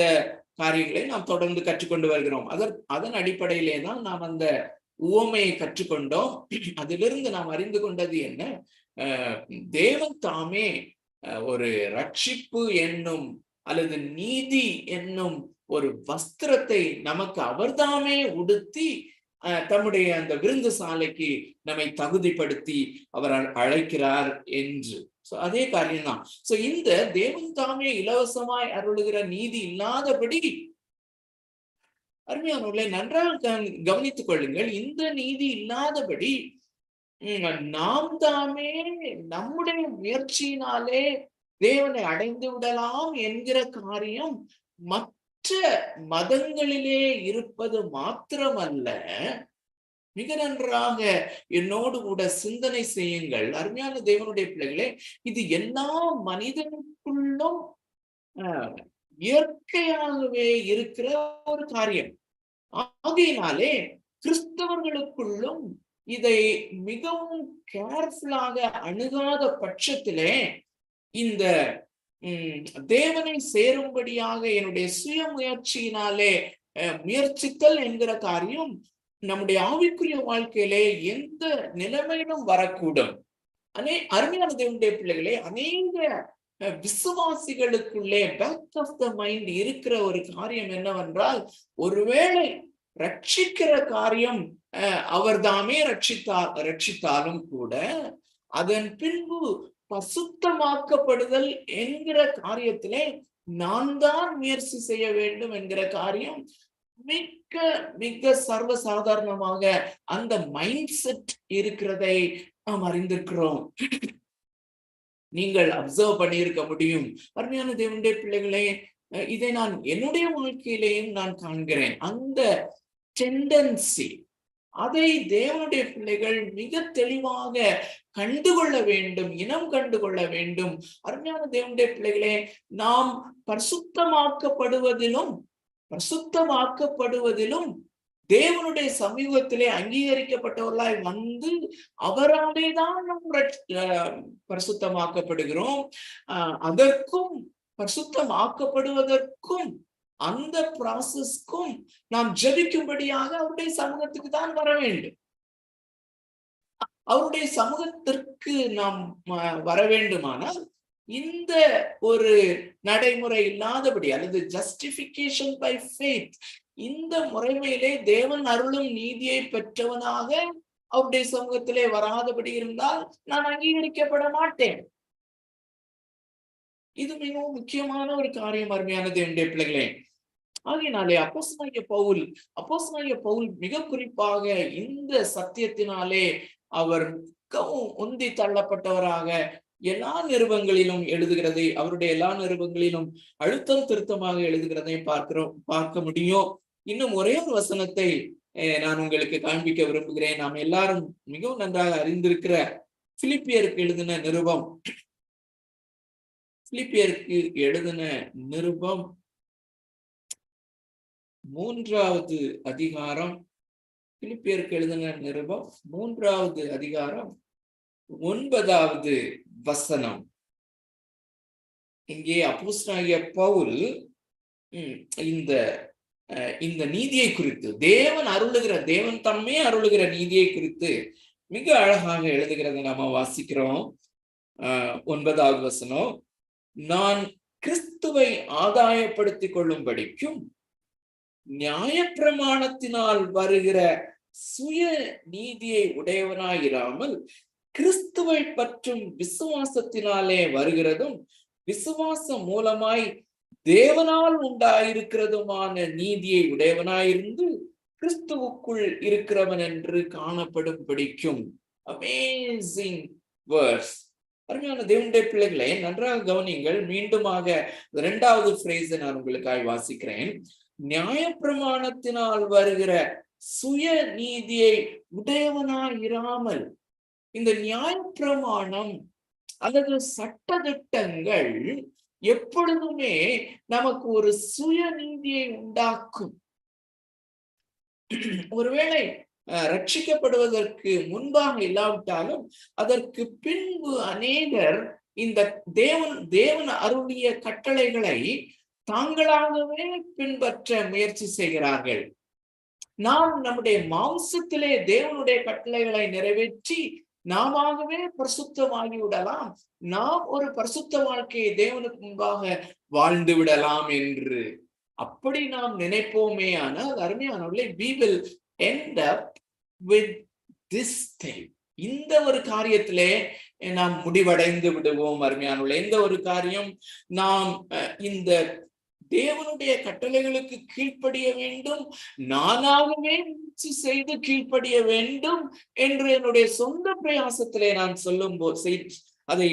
காரியங்களை நாம் தொடர்ந்து கற்றுக்கொண்டு வருகிறோம். அதன் அடிப்படையிலே தான் நாம் அந்த உவமையை கற்றுக்கொண்டோம். அதிலிருந்து நாம் அறிந்து கொண்டது என்ன? தேவன் தாமே ஒரு ரட்சிப்பு என்னும் அல்லது நீதி என்னும் ஒரு வஸ்திரத்தை நமக்கு அவர்தாமே உடுத்தி தம்முடைய அந்த விருந்து சாலைக்கு நம்மை தகுதிப்படுத்தி அவர் அழைக்கிறார் என்று. அதே காரியம்தான். இந்த தேவன் தாமே இலவசமாய் அருளுகிற நீதி இல்லாதபடி, அருமையானவர்களே நன்றாக கவனித்துக் கொள்ளுங்கள், இந்த நீதி இல்லாதபடி நாம் தாமே நம்முடைய முயற்சியினாலே தேவனை அடைந்து விடலாம் என்கிற காரியம் மற்ற மதங்களிலே இருப்பது மாத்திரமல்ல. மிக நன்றாக என்னோடு கூட சிந்தனை செய்யுங்கள் அருமையான தேவனுடைய பிள்ளைகளே. இது எல்லா மனிதனுக்குள்ளும் இயற்கையாகவே இருக்கிற ஒரு காரியம். ஆகையினாலே கிறிஸ்தவர்களுக்குள்ளும் இதை மிகவும் கேர்ஃபுல்லாக அணுகாத பட்சத்திலே இந்த தேவனை சேரும்படியாக என்னுடைய சுய முயற்சியினாலே முயற்சித்தல் என்கிற காரியம் நம்முடைய ஆவிக்குரிய வாழ்க்கையிலே எந்த நிலைமையிலும் வரக்கூடும். அருமையான தேவனுடைய பிள்ளைகளே, அநேக விசுவாசிகளுக்குள்ளே பேக் ஆஃப் த மைண்ட் இருக்கிற ஒரு காரியம் என்னவென்றால், ஒருவேளை ரட்சிக்கிற காரியம் அவர் தாமே ரட்சித்தாலும் கூட அதன் பின்பு பசுத்தமாக்கப்படுதல் என்கிற காரியத்திலே நான் தான் முயற்சி செய்ய வேண்டும் என்கிற காரியம் மிக மிக சர்வசாதாரணமாக அந்த மைண்ட் செட் இருக்கிறதை நாம் அறிந்திருக்கிறோம். நீங்கள் அப்சர்வ் பண்ணியிருக்க முடியும். அருமையான தேவனுடைய பிள்ளைகளே, இதை நான் என்னுடைய வாழ்க்கையிலேயும் நான் காண்கிறேன். அந்த டெண்டன்சி, அதை தேவனுடைய பிள்ளைகள் மிக தெளிவாக கண்டுகொள்ள வேண்டும், இனம் கண்டுகொள்ள வேண்டும். அருமையான தேவனுடைய பிள்ளைகளே, நாம் பரிசுத்தமாக்கப்படுவதிலும் தேவனுடைய சமூகத்திலே அங்கீகரிக்கப்பட்டவர்களாய் வந்து அவராலே தான் நாம் பரிசுத்தமாக்கப்படுகிறோம். அதற்கும் பரிசுத்தமாக்கப்படுவதற்கும் அந்த ப்ராசஸ்க்கும் நாம் ஜெபிக்கும்படியாக அவருடைய சமூகத்துக்கு தான் வர வேண்டும். அவருடைய சமூகத்திற்கு நாம் வர வேண்டுமானால் இந்த ஒரு நடைமுறை இல்லாதபடி அல்லது ஜஸ்டிபிகேஷன் பை ஃபெய்த், இந்த முறைமையிலே தேவன் அருளும் நீதியை பெற்றவனாக அவருடைய சமூகத்திலே வராதபடி இருந்தால் நான் அங்கீகரிக்கப்பட மாட்டேன். இது மிகவும் முக்கியமான ஒரு காரியம், அருமையான தேவனுடைய பிள்ளைகளே. ஆகையினாலே அப்போஸ்தலனாகிய பவுல் மிக குறிப்பாக இந்த சத்தியத்தினாலே அவர் மிகவும் உந்தி தள்ளப்பட்டவராக எல்லா நிருபங்களிலும் எழுதுகிறதை, அவருடைய எல்லா நிருபங்களிலும் அழுத்தம் திருத்தமாக எழுதுகிறதை பார்க்க முடியும். இன்னும் ஒரே ஒரு வசனத்தை நான் உங்களுக்கு காண்பிக்க விரும்புகிறேன். நாம் எல்லாரும் மிகவும் நன்றாக அறிந்திருக்கிற பிலிப்பியருக்கு எழுதின நிருபம் 3வது அதிகாரம், பிலிப்பியருக்கு எழுதின நிருபம் 3வது அதிகாரம் 9வது வசனம். இங்கே அப்போஸ்தலனாகிய பவுல் இந்த நீதியை குறித்து, தேவன் தம்மே அருளுகிற நீதியை குறித்து மிக அழகாக எழுதுகிறதை நாம வாசிக்கிறோம். 9வது வசனம், நான் கிறிஸ்துவை ஆதாயப்படுத்திக் கொள்ளும்படிக்கும் நியாயப்பிரமாணத்தினால் வருகிற சுய நீதியை உடையவனாயிராமல் கிறிஸ்துவை பற்றும் விசுவாசத்தினாலே வருகிறதும் விசுவாசம் மூலமாய் தேவனால் உண்டாயிருக்கிறதுமான நீதியை உடையவனாயிருந்து கிறிஸ்துவுக்குள் இருக்கிறவன் என்று காணப்படும் படிக்கும். Amazing verse. அருமையான தேவனுடைய பிள்ளைகளே, நன்றாக கவனிங்கள். மீண்டுமாக 2வது ஃப்ரேஸை நான் உங்களுக்காக வாசிக்கிறேன். நியாயப்பிரமாணத்தினால் வருகிற சுய நீதியை உடையவனாயிராமல். இந்த நியாயப்பிரமாணம் அல்லது சட்டதிட்டங்கள் எப்பொழுதுமே நமக்கு ஒரு சுய நீதியை உண்டாக்கும். ஒருவேளை ரட்சிக்கப்படுவதற்கு முன்பாக இல்லாவிட்டாலும் அதற்கு பின்பு அநேகர் இந்த தேவன் அருளிய கட்டளைகளை தாங்களாகவே பின்பற்ற முயற்சி செய்கிறார்கள். நாம் நம்முடைய மாம்சத்திலே தேவனுடைய கட்டளைகளை நிறைவேற்றி நாமவே பரிசுத்தமாகி விடலாம், நாம் ஒரு பரிசுத்த வாழ்க்கையை தேவனுக்கு முன்பாக வாழ்ந்து விடலாம் என்று அப்படி நாம் நினைப்போமே. ஆனால் அருமையானவர்களே, we will end up with this thing. இந்த ஒரு காரியத்திலே நாம் முடிவடைந்து விடுவோம். அருமையானவர்களே, இந்த ஒரு காரியம், நாம் இந்த தேவனுடைய கட்டளைகளுக்கு கீழ்ப்படிய வேண்டும், நானாகவே முயற்சி செய்து கீழ்ப்படிய வேண்டும் என்று என்னுடைய சொந்த பிரயாசத்திலே நான் அதை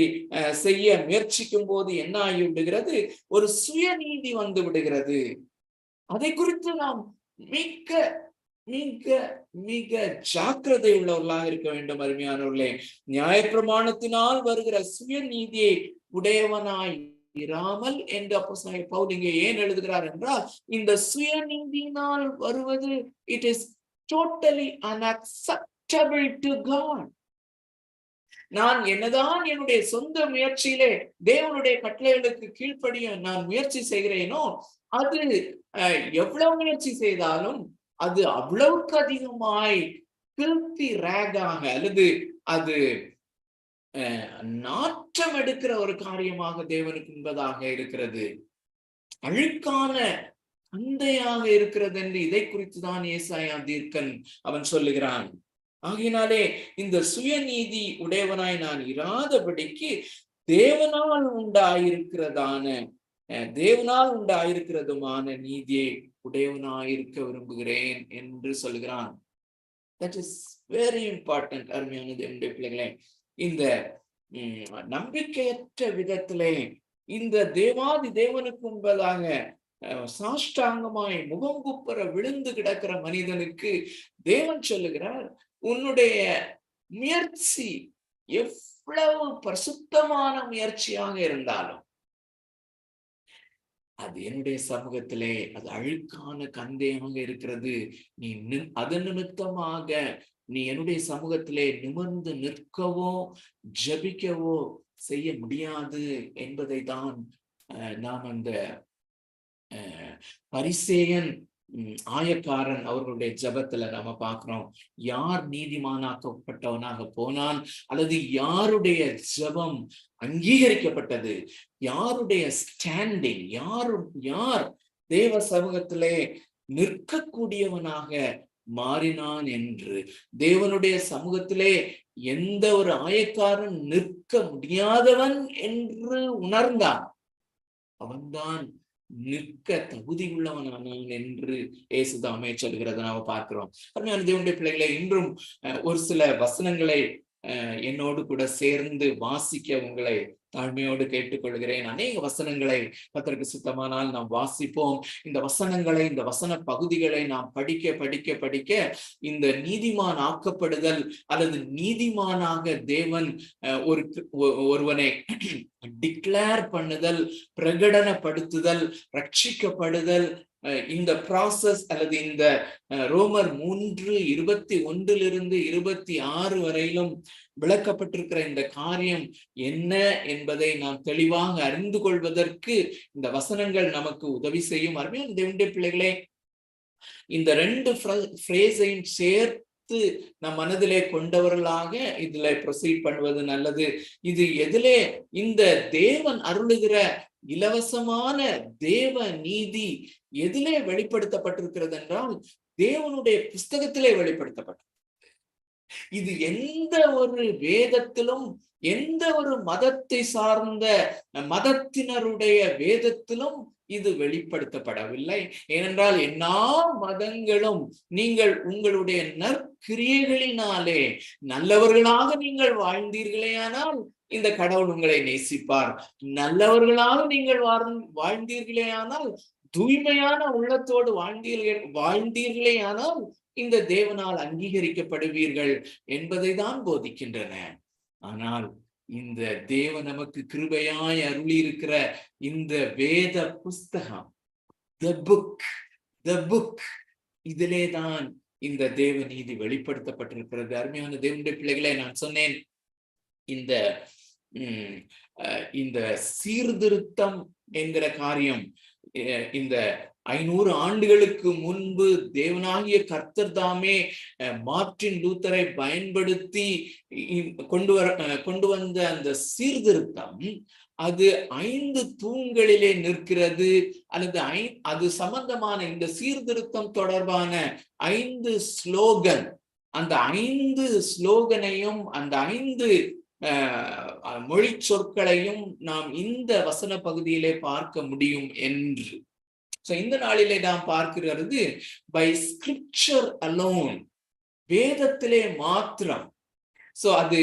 செய்ய முயற்சிக்கும் போது என்ன ஆகிவிடுகிறது? ஒரு சுயநீதி வந்து விடுகிறது. அதை குறித்து நாம் மிக மிக மிக ஜாக்கிரதை உள்ளவர்களாக இருக்க வேண்டும். அருமையானவர்களே, நியாயப்பிரமாணத்தினால் வருகிற சுயநீதியை உடையவனாய் இராமல் என்று அப்போஸ்தலனாகிய பவுல் இங்கே ஏன் எழுதுகிறார் என்றால், இந்த சுயநீதியினால் வருவது it is totally unacceptable to God. நான் என்னதான் என்னுடைய சொந்த முயற்சியிலே தேவனுடைய கட்டளைகளுக்கு கீழ்ப்படிய நான் முயற்சி செய்கிறேனோ, அது எவ்வளவு முயற்சி செய்தாலும் அது அவ்வளவுக்கு அதிகமாய் filthy rag-ஆக அல்லது அது நாற்றம் எடுக்கிற ஒரு காரியமாக தேவனுக்கு என்பதாக இருக்கிறது, அழுக்கான அந்தையாக இருக்கிறது என்று இதை குறித்துதான் ஏசாயா தீர்க்கன் அவன் சொல்லுகிறான். ஆகையினாலே இந்த சுயநீதி உடையவனாய் நான் இராதபடிக்கு தேவனால் உண்டாயிருக்கிறதுமான நீதியை உடையவனாயிருக்க விரும்புகிறேன் என்று சொல்கிறான். That is very important. அருமையான தேவனுடைய பிள்ளைகளே, இந்த நம்பிக்கையற்ற விதத்திலே இந்த தேவாதி தேவனுக்கு முன்பதாக சாஷ்டாங்கமாய் முகங்குப்புற விழுந்து கிடக்கிற மனிதனுக்கு தேவன் சொல்லுகிறார், உன்னுடைய முயற்சி எவ்வளவு பரிசுத்தமான முயற்சியாக இருந்தாலும் அது என்னுடைய சமூகத்திலே அது அழுக்கான கந்தையாக இருக்கிறது. நீ அதன் நிமித்தமாக நீ என்னுடைய சமூகத்திலே நிமிர்ந்து நிற்கவோ ஜபிக்கவோ செய்ய முடியாது என்பதை தான் நாம் அந்த பரிசேயன் ஆயக்காரன் அவர்களுடைய ஜெபத்துல நாம பார்க்கிறோம், யார் நீதிமானாக்கப்பட்டவனாக போனான், அல்லது யாருடைய ஜெபம் அங்கீகரிக்கப்பட்டது, யாருடைய ஸ்டாண்டிங், யார் தேவ சமூகத்திலே நிற்கக்கூடியவனாக மாறினான் என்று. தேவனுடைய சமூகத்திலே எந்த ஒரு ஆயக்காரன் நிற்க முடியாதவன் என்று உணர்ந்தான், அவன்தான் நிற்க தகுதி உள்ளவனானான் என்று இயேசுதாமே சொல்கிறத நாம பார்க்கிறோம். அருமையான தேவனுடைய பிள்ளைகளை, இன்றும் ஒரு சில வசனங்களை என்னோடு கூட சேர்ந்து வாசிக்க உங்களை தாழ்மையோடு கேட்டுக்கொள்கிறேன். அநேக வசனங்களை கர்த்தருக்கு சித்தமானால் நாம் வாசிப்போம். இந்த வசனங்களை, இந்த வசன பகுதிகளை நாம் படிக்க இந்த நீதிமான் ஆக்கப்படுதல் அல்லது நீதிமானாக தேவன் ஒருவனை டிக்ளேர் பண்ணுதல், பிரகடனப்படுத்துதல், ரட்சிக்கப்படுதல், இந்த ப்ராசஸ் அல்லது இந்த ரோமர் 3:21 26 வரையிலும் விளக்கப்பட்டிருக்கிற இந்த காரியம் என்ன என்பதை நாம் தெளிவாக அறிந்து கொள்வதற்கு இந்த வசனங்கள் நமக்கு உதவி செய்யும். அருமையான தேவனுடைய பிள்ளைகளே, இந்த 2 ஃப்ரேஸையும் சேர்த்து நம் மனதிலே கொண்டவர்களாக இதுல ப்ரொசீட் பண்ணுவது நல்லது. இது எதிலே இந்த தேவன் அருளுகிற இலவசமான தேவ நீதி எதிலே வெளிப்படுத்தப்பட்டிருக்கிறது என்றால், தேவனுடைய புஸ்தகத்திலே வெளிப்படுத்தப்பட்டது. இது எந்த ஒரு வேதத்திலும், எந்த ஒரு மதத்தை சார்ந்த மதத்தினருடைய வேதத்திலும் இது வெளிப்படுத்தப்படவில்லை. ஏனென்றால் எல்லா மதங்களும் நீங்கள் உங்களுடைய நற்கிரியைகளினாலே நல்லவர்களாக நீங்கள் வாழ்ந்தீர்களேயானால் இந்த கடவுள் உங்களை நேசிப்பார். நல்லவர்களாக நீங்கள் வாழ்ந்தீர்களேயானால், தூய்மையான உள்ளத்தோடு வாழ்ந்தீர்களேயானால் இந்த தேவனால் அங்கீகரிக்கப்படுவீர்கள் என்பதை தான் போதிக்கின்றன. ஆனால் இந்த தேவன் நமக்கு கிருபையாய் அருளி இருக்கிற இந்த வேத புஸ்தகம், the book, இதிலே தான் இந்த தேவ நீதி வெளிப்படுத்தப்பட்டிருக்கிறது. அருமையான தேவனுடைய பிள்ளைகளை, நான் சொன்னேன், இந்த சீர்திருத்தம் என்கிற காரியம் இந்த 500 ஆண்டுகளுக்கு முன்பு தேவனாகிய கர்த்தர் தாமே மார்ட்டின் லூத்தரை பயன்படுத்தி கொண்டு வந்த அந்த சீர்திருத்தம், அது 5 தூண்களிலே நிற்கிறது. அல்லது அது சம்பந்தமான இந்த சீர்திருத்தம் தொடர்பான 5 ஸ்லோகன், அந்த 5 ஸ்லோகனையும் அந்த 5 மொழி சொற்களையும் நாம் இந்த வசன பகுதியிலே பார்க்க முடியும் என்று. இந்த நாளிலே நாம் பார்க்கிறது பை ஸ்கிரிப்சர் அலோன், வேதத்திலே மாத்திரம். அது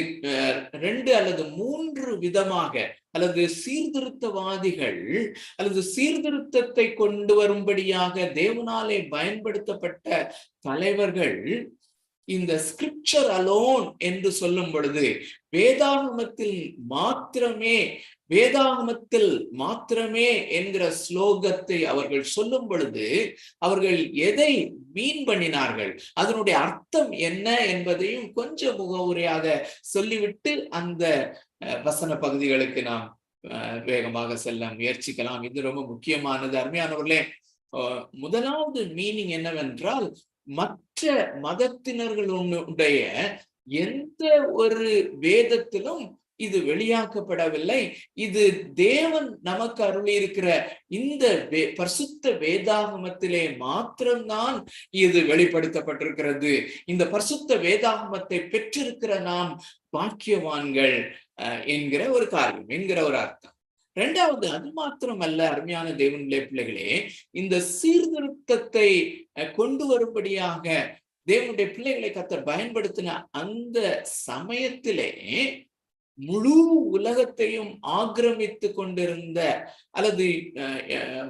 2 அல்லது 3 விதமாக, அல்லது சீர்திருத்தவாதிகள் அல்லது சீர்திருத்தத்தை கொண்டு வரும்படியாக தேவனாலே பயன்படுத்தப்பட்ட தலைவர்கள் இந்த ஸ்கிரிப்சர் அலோன் என்று சொல்லும் பொழுது, வேதாகமத்தில் மாத்திரமே என்கிற ஸ்லோகத்தை அவர்கள் சொல்லும் பொழுது அவர்கள் எதை மீன் பண்ணினார்கள், அதனுடைய அர்த்தம் என்ன என்பதையும் கொஞ்சம் முகவுரையாக சொல்லிவிட்டு அந்த வசன பகுதிகளுக்கு நாம் வேகமாக செல்ல முயற்சிக்கலாம். இது ரொம்ப முக்கியமானது. அருமையானவர்களே, முதலாவது மீனிங் என்னவென்றால், மற்ற மதத்தினர்களுடைய எந்த ஒரு வேதத்திலும் இது வெளியாக்கப்படவில்லை. இது தேவன் நமக்கு அருளி இருக்கிற இந்த பரிசுத்த வேதாகமத்திலே மாத்திரம்தான் இது வெளிப்படுத்தப்பட்டிருக்கிறது. இந்த பரிசுத்த வேதாகமத்தை பெற்றிருக்கிற நாம் பாக்கியவான்கள் என்கிற ஒரு காரியம், என்கிற ஒரு அர்த்தம். 2வது, அது மாத்திரமல்ல அருமையான தேவனுடைய பிள்ளைகளே, இந்த சீர்திருத்தத்தை கொண்டு வரும்படியாக தேவனுடைய பிள்ளைகளை கர்த்தர் பயன்படுத்தின அந்த சமயத்திலே முழு உலகத்தையும் ஆக்கிரமித்து கொண்டிருந்த, அல்லது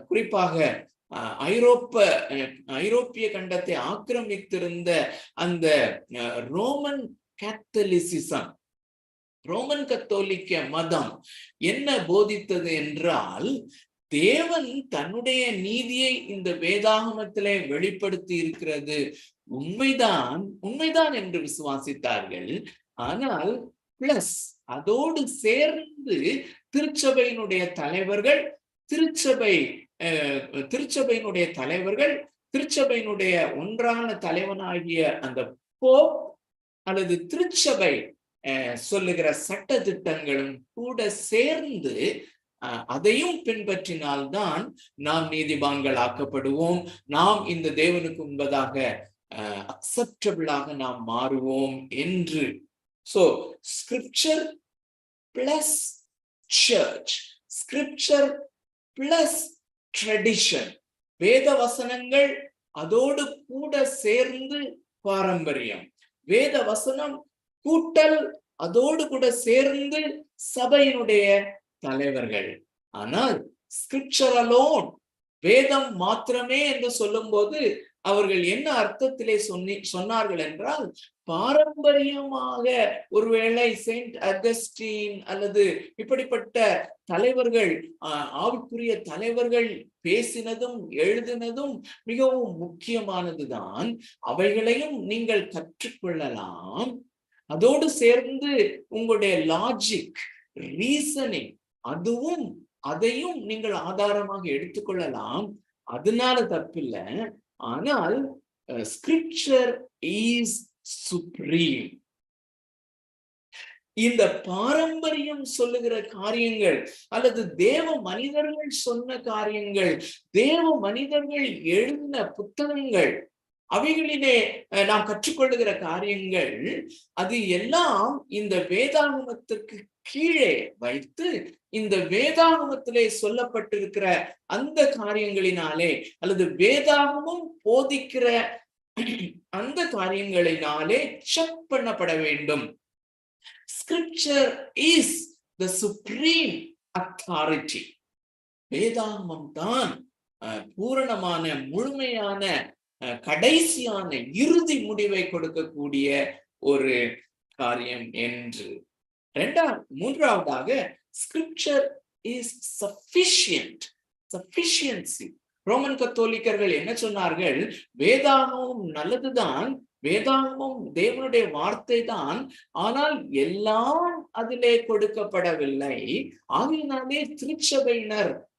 குறிப்பாக ஐரோப்பிய கண்டத்தை ஆக்கிரமித்திருந்த அந்த ரோமன் கேத்தலிசிசம், ரோமன் கத்தோலிக்க மதம் என்ன போதித்தது என்றால், தேவன் தன்னுடைய நீதியை இந்த வேதாகமத்திலே வெளிப்படுத்தி இருக்கிறது உண்மைதான் என்று விசுவாசித்தார்கள். ஆனால் பிளஸ் அதோடு சேர்ந்து திருச்சபையினுடைய தலைவர்கள் திருச்சபையினுடைய ஒன்றான தலைவனாகிய அந்த போப் அல்லது திருச்சபை சொல்லுகிற சட்ட திட்டங்களும் கூட சேர்ந்து அதையும் பின்பற்றினால்தான் நாம் நீதிமான்கள் ஆக்கப்படுவோம். நாம் இந்த தேவனுக்கு முன்பதாக அக்செப்டபிளாக நாம் மாறுவோம் என்று. So scripture plus church, scripture plus tradition, வேத வசனங்கள் அதோடு கூட சேர்ந்து பாரம்பரியம், வேத வசனம் கூட்டல் அதோடு கூட சேர்ந்து சபையினுடைய தலைவர்கள். ஆனால் ஸ்கிரிப்சர் அலோன், வேதம் மாத்திரமே என்று சொல்லும் போது அவர்கள் என்ன அர்த்தத்திலே சொன்னார்கள் என்றால், பாரம்பரியமாக ஒருவேளை செயின்ட் அகஸ்டின் அல்லது இப்படிப்பட்ட தலைவர்கள், ஆவிக்குரிய தலைவர்கள் பேசினதும் எழுதினதும் மிகவும் முக்கியமானதுதான். அவைகளையும் நீங்கள் கற்றுக்கொள்ளலாம். அதோடு சேர்ந்து உங்களுடைய லாஜிக், ரீசனிங், அதையும் நீங்கள் ஆதாரமாக எடுத்துக்கொள்ளலாம். அதனால தப்பில்லை. ஆனால் ஸ்கிரிப்சர் இஸ் சுப்ரீம். இந்த பாரம்பரியம் சொல்லுகிற காரியங்கள் அல்லது தேவ மனிதர்கள் சொன்ன காரியங்கள், தேவ மனிதர்கள் எழுதின புத்தகங்கள், அவைகளிலே நாம் கற்றுக்கொள்ளுகிற காரியங்கள், அது எல்லாம் இந்த வேதாகமத்திற்கு கீழே வைத்து இந்த வேதாகமத்திலே சொல்லப்பட்டிருக்கிற அந்த காரியங்களினாலே அல்லது வேதாகமும் போதிக்கிற அந்த காரியங்களினாலே செக் பண்ணப்பட வேண்டும். Scripture is the supreme authority. வேதாகமம் தான் பூரணமான, முழுமையான, கடைசியான, இறுதி முடிவை கொடுக்கக்கூடிய ஒரு காரியம் என்று. மூன்றாவதாக scripture is sufficient. Sufficiency. Roman கத்தோலிக்கர்கள் என்ன சொன்னார்கள்? வேதாகமும் நல்லதுதான், வேதாகமும் தேவனுடைய வார்த்தை தான், ஆனால் எல்லாம் அதிலே கொடுக்கப்படவில்லை. ஆகையினாலே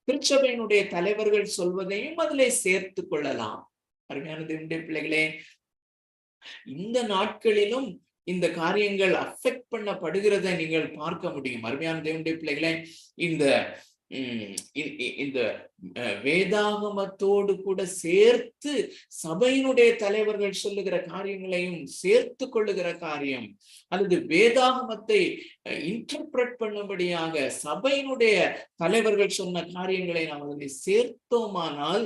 திருச்சபையினுடைய தலைவர்கள் சொல்வதையும் அதிலே சேர்த்து கொள்ளலாம். அருமையான தேவனுடைய பிள்ளைகளே, இந்த நாட்களிலும் இந்த காரியங்கள் அஃபெக்ட் பண்ணப்படுகிறதை நீங்கள் பார்க்க முடியும். அருமையான தேவனுடைய பிள்ளைகளே, இந்த வேதாகமத்தோடு கூட சேர்த்து சபையினுடைய தலைவர்கள் சொல்லுகிற காரியங்களையும் சேர்த்து கொள்ளுகிற காரியம், அல்லது வேதாகமத்தை இன்டர்பிரட் பண்ணும்படியாக சபையினுடைய தலைவர்கள் சொன்ன காரியங்களை நாம் அதில் சேர்த்தோமானால்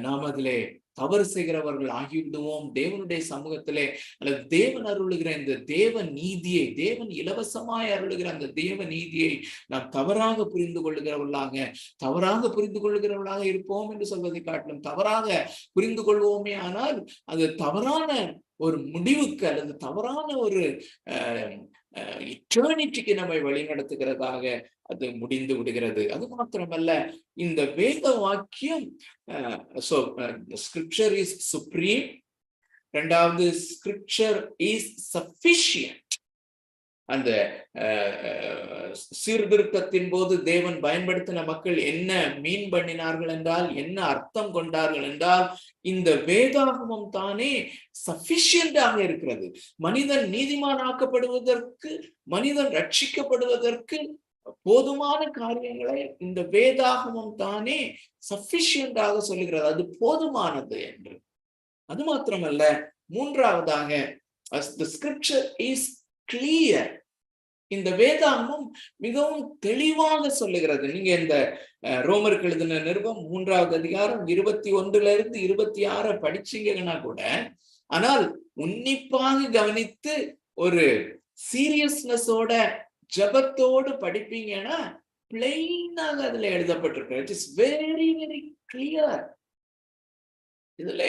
நாம் அதிலே தவறு செய்கிறவர்கள் ஆகிவிடுவோம். தேவனுடைய சமூகத்திலே அல்லது தேவன் அருளுகிற இந்த தேவ நீதியை, தேவன் இலவசமாய் அருளுகிற அந்த தேவ நீதியை நாம் தவறாக புரிந்து கொள்ளுகிறவர்களாக இருப்போம் என்று சொல்வதை காட்டிலும் தவறாக புரிந்து கொள்வோமே ஆனால் அது தவறான ஒரு முடிவுக்கு அல்லது தவறான ஒரு இட்டர்னிட்டிக்கு நம்மை வழி நடத்துகிறதாக அது முடிந்து விடுகிறது. அது மாத்திரமல்ல, இந்த வேத வாக்கியம் ஸ்கிரிப்சர் இஸ் சுப்ரீம். இரண்டாவது, ஸ்கிரிப்சர் இஸ் சஃபிஷியன்ட். அந்த சீர்திருத்தத்தின் போது தேவன் பயன்படுத்தின மக்கள் என்ன மீன் பண்ணினார்கள் என்றால், என்ன அர்த்தம் கொண்டார்கள் என்றால், இந்த வேதாகமம் தானே சஃபிஷியண்டாக இருக்கிறது. மனிதன் நீதிமானாக்கப்படுவதற்கு, மனிதன் ரட்சிக்கப்படுவதற்கு போதுமான காரியங்களை இந்த வேதாகமம் தானே சஃபிஷியண்டாக சொல்லுகிறது, அது போதுமானது என்று. அது மாத்திரமல்ல, மூன்றாவதாக, the scripture is clear. இந்த வேதாகமம் மிகவும் தெளிவாக சொல்லுகிறது. நீங்க இந்த ரோமருக்கு எழுதின நிருபம் 3வது அதிகாரம் 21 to 26 படிச்சீங்கன்னா கூட, ஆனால் உன்னிப்பாக கவனித்து ஒரு சீரியஸ்னஸோட ஜபத்தோடு படிப்பீங்கன்னா பிளைனாக அதுல எழுதப்பட்டிருக்கு. It is very very clear. இதுல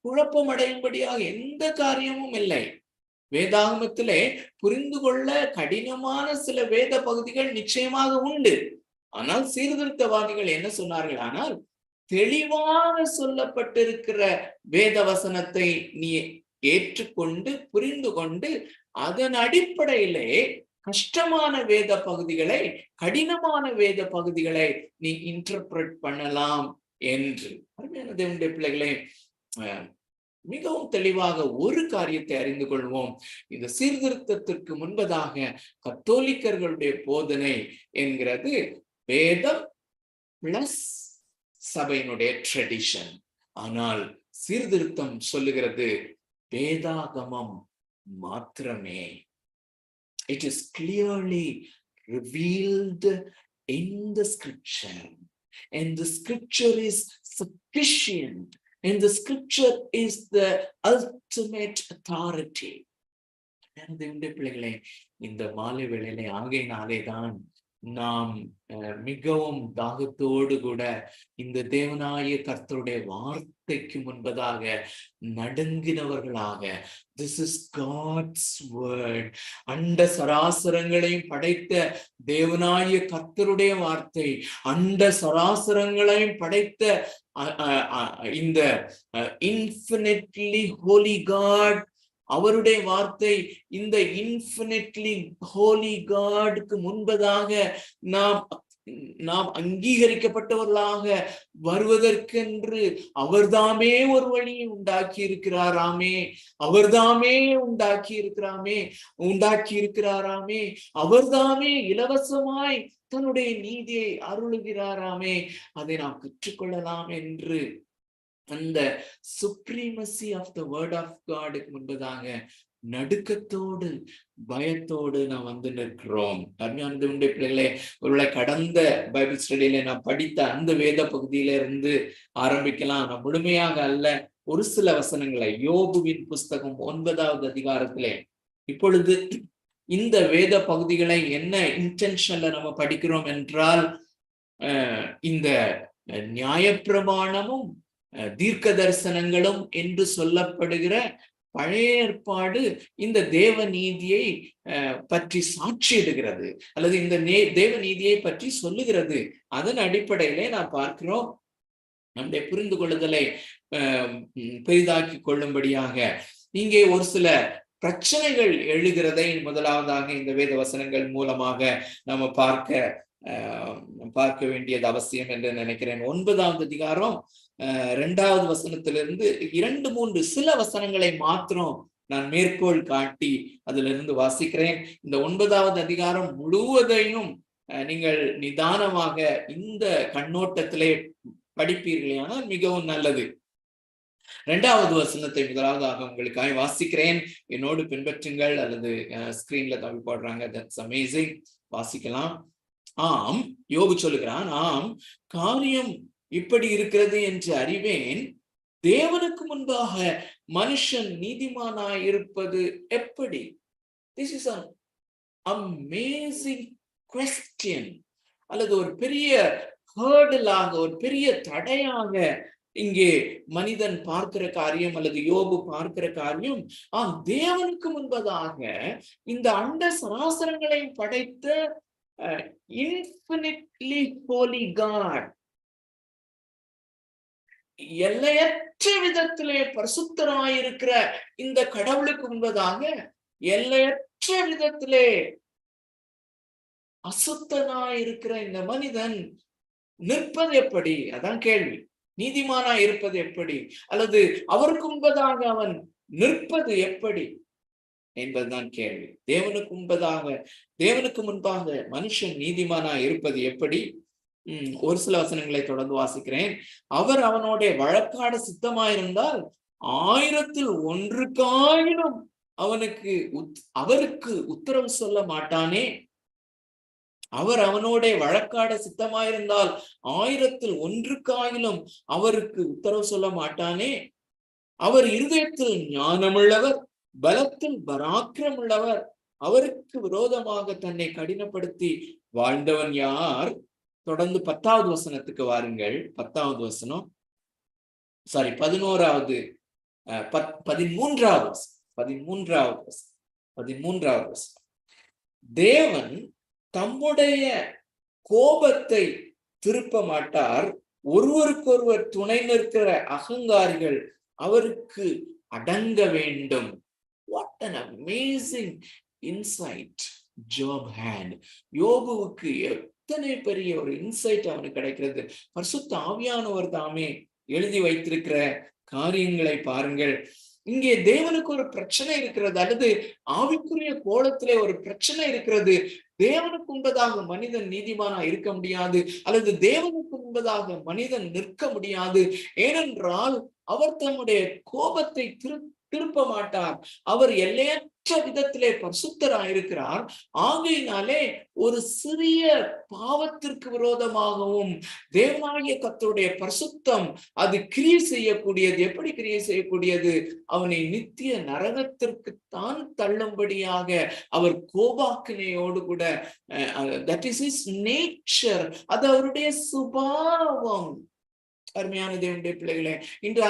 குழப்பம் அடையும்படியாக எந்த காரியமும் இல்லை. வேதாகமத்திலே புரிந்து கொள்ள கடினமான சில வேத பகுதிகள் நிச்சயமாக உண்டு. ஆனால் சீர்திருத்தவாதிகள் என்ன சொன்னார்கள்? ஆனால் தெளிவாக சொல்லப்பட்டிருக்கிற வேத வசனத்தை நீ ஏற்றுக்கொண்டு புரிந்து கொண்டு அதன் அடிப்படையிலே கஷ்டமான வேத பகுதிகளை, கடினமான வேத பகுதிகளை நீ இன்டர்பிரட் பண்ணலாம் என்று. அருமையான தேவனுடைய பிள்ளைகளே, மிகவும் தெளிவாக ஒரு காரியத்தை அறிந்து கொள்வோம். இந்த சீர்திருத்தத்திற்கு முன்பதாக கத்தோலிக்கர்களுடைய போதனை என்கிறது வேதம் பிளஸ் சபையினுடைய ட்ரெடிஷன். ஆனால் சீர்திருத்தம் சொல்லுகிறது வேதாகமம் மாத்திரமே. It is clearly revealed in the scripture, and the scripture is sufficient, and the scripture is the ultimate authority. பிள்ளைகளே, இந்த மாலை வேளையிலே ஆகையினாலேதான் நாம் மிகவும் தாகத்தோடு கூட இந்த தேவனாய கர்த்தருடைய வார்த்தைக்கு முன்பதாக நடுங்கினவர்களாக, this is God's word, அண்ட சராசரங்களையும் படைத்த தேவனாய கர்த்தருடைய வார்த்தை, அண்ட சராசரங்களையும் படைத்த இந்த infinitely holy God, அவருடைய வார்த்தை, இந்த இன்ஃபினிட்லி ஹோலி காட்க்கு முன்பதாக நாம் அங்கீகரிக்கப்பட்டவர்களாக வருவதற்கென்று அவர்தாமே ஒரு வழியை உண்டாக்கி இருக்கிறாராமே, அவர்தாமே உண்டாக்கி இருக்கிறாராமே, அவர்தாமே இலவசமாய் தன்னுடைய நீதியை அருளுகிறாராமே, அதை நாம் கற்றுக்கொள்ளலாம் என்று அந்த supremacy of the word of காடுக்கு முன்பதாக நடுக்கத்தோடு பயத்தோடு நாம் வந்து நிற்கிறோம். அருமையான பிள்ளைகளே, ஒருவேளை கடந்த பைபிள் ஸ்டடியில நான் படித்த அந்த வேத பகுதியில இருந்து ஆரம்பிக்கலாம். நான் முழுமையாக அல்ல, ஒரு சில வசனங்களை யோபுவின் புஸ்தகம் 9வது அதிகாரத்திலே. இப்பொழுது இந்த வேத பகுதிகளை என்ன இன்டென்ஷன்ல நம்ம படிக்கிறோம் என்றால், இந்த நியாயப்பிரமாணமும் தீர்க்க தரிசனங்களும் என்று சொல்லப்படுகிற பழைய ஏற்பாடு இந்த தேவ நீதியை பற்றி சாட்சியிடுகிறது, அல்லது இந்த தேவ நீதியை பற்றி சொல்லுகிறது. அதன் அடிப்படையிலே நாம் பார்க்கிறோம், நம்முடைய புரிந்து கொள்ளுதலை பெரிதாக்கி கொள்ளும்படியாக இங்கே ஒரு சில பிரச்சனைகள் எழுகிறதை முதலாவதாக இந்த வேத வசனங்கள் மூலமாக நம்ம பார்க்க வேண்டியது அவசியம் என்று நினைக்கிறேன். 9வது அதிகாரம் 2வது வசனத்திலிருந்து 2-3 சில வசனங்களை மாத்திரம் நான் மேற்கோள் காட்டி அதிலிருந்து வாசிக்கிறேன். இந்த 9வது அதிகாரம் முழுவதையும் நீங்கள் நிதானமாக இந்த கண்ணோட்டத்திலே படிப்பீர்களானால் மிகவும் நல்லது. 2வது வசனத்தை முதலாவதாக உங்களுக்காக வாசிக்கிறேன், என்னோடு பின்பற்றுங்கள், அல்லது ஸ்கிரீன்ல தமிழ் போடுறாங்க, தட்ஸ் அமேசிங், வாசிக்கலாம். ஆம், யோபு சொல்லுகிறான், ஆம், காரியம் இப்படி இருக்கிறது என்று அறிவேன், தேவனுக்கு முன்பாக மனுஷன் நீதிமானாய் இருப்பது எப்படி? This is an amazing question. அல்லது ஒரு பெரிய ஹர்டலாக, ஒரு பெரிய தடையாக இங்கே மனிதன் பார்க்கிற காரியம், அல்லது யோபு பார்க்கிற காரியம், தேவனுக்கு முன்பதாக இந்த அண்ட சராசரங்களை படைத்த infinitely holy God, எல்லையற்ற விதத்திலே பரிசுத்தராயிருக்கிற இந்த கடவுளுக்கு முன்பதாக எல்லையற்ற விதத்திலே அசுத்தனாயிருக்கிற இந்த மனிதன் நிற்பது எப்படி? அதான் கேள்வி. நீதிமானாய் இருப்பது எப்படி, அல்லது அவருக்கு முன்பதாக அவன் நிற்பது எப்படி என்பதுதான் கேள்வி. தேவனுக்கு முன்பாக மனுஷன் நீதிமானாய் இருப்பது எப்படி? ஒரு சில வசனங்களை தொடர்ந்து வாசிக்கிறேன். அவர் அவனோட வழக்காட சித்தமாயிருந்தால் 1000-ல் 1 அவருக்கு உத்தரவு சொல்ல மாட்டானே. அவர் அவனோட வழக்காட சித்தமாயிருந்தால் 1000-ல் 1 அவருக்கு உத்தரவு சொல்ல மாட்டானே. அவர் இருதயத்தில் ஞானமுள்ளவர், பலத்தில் பராக்கிரமுள்ளவர், அவருக்கு விரோதமாக தன்னை கடினப்படுத்தி வாழ்ந்தவன் யார்? தொடர்ந்து 10வது வசனத்துக்கு வாருங்கள். 10வது வசனம், 13வது வசனம். தேவன் தம்முடைய கோபத்தை திருப்ப மாட்டார், ஒருவருக்கொருவர் துணை நிற்கிற அகங்காரிகள் அவருக்கு அடங்க வேண்டும். What an amazing insight Job had. யோபுவுக்கு அத்தனை பெரிய ஒரு இன்சைட் அவனுக்கு கிடைக்கிறது. பரிசுத்த ஆவியானவர் தாமே எழுதி வைத்திருக்கிற காரியங்களை பாருங்கள். இங்கே தேவனுக்கு ஒரு பிரச்சனை இருக்கிறது, அல்லது ஆவிக்குரிய கோலத்திலே ஒரு பிரச்சனை இருக்கிறது. தேவனுக்கு முன்பதாக மனிதன் நீதிமானா இருக்க முடியாது, அல்லது தேவனுக்கு முன்பதாக மனிதன் நிற்க முடியாது. ஏனென்றால் அவர் தம்முடைய கோபத்தை திருப்ப மாட்டார். அவர் எல்லையற்ற விதத்திலே பரிசுத்தராயிருக்கிறார். ஆகையினாலே ஒரு சிறிய பாவத்திற்கு விரோதமாகவும் தேவனாகிய கர்த்தருடைய பரிசுத்தம் அது கிரியை செய்யக்கூடியது. எப்படி கிரியை செய்யக்கூடியது? அவனை நித்திய நரகத்திற்கு தான் தள்ளும்படியாக அவர் கோபாக்கினையோடு கூட, that is his nature, அது அவருடைய சுபாவம். அருமையான தேவனுடைய பிள்ளைகளே, இன்று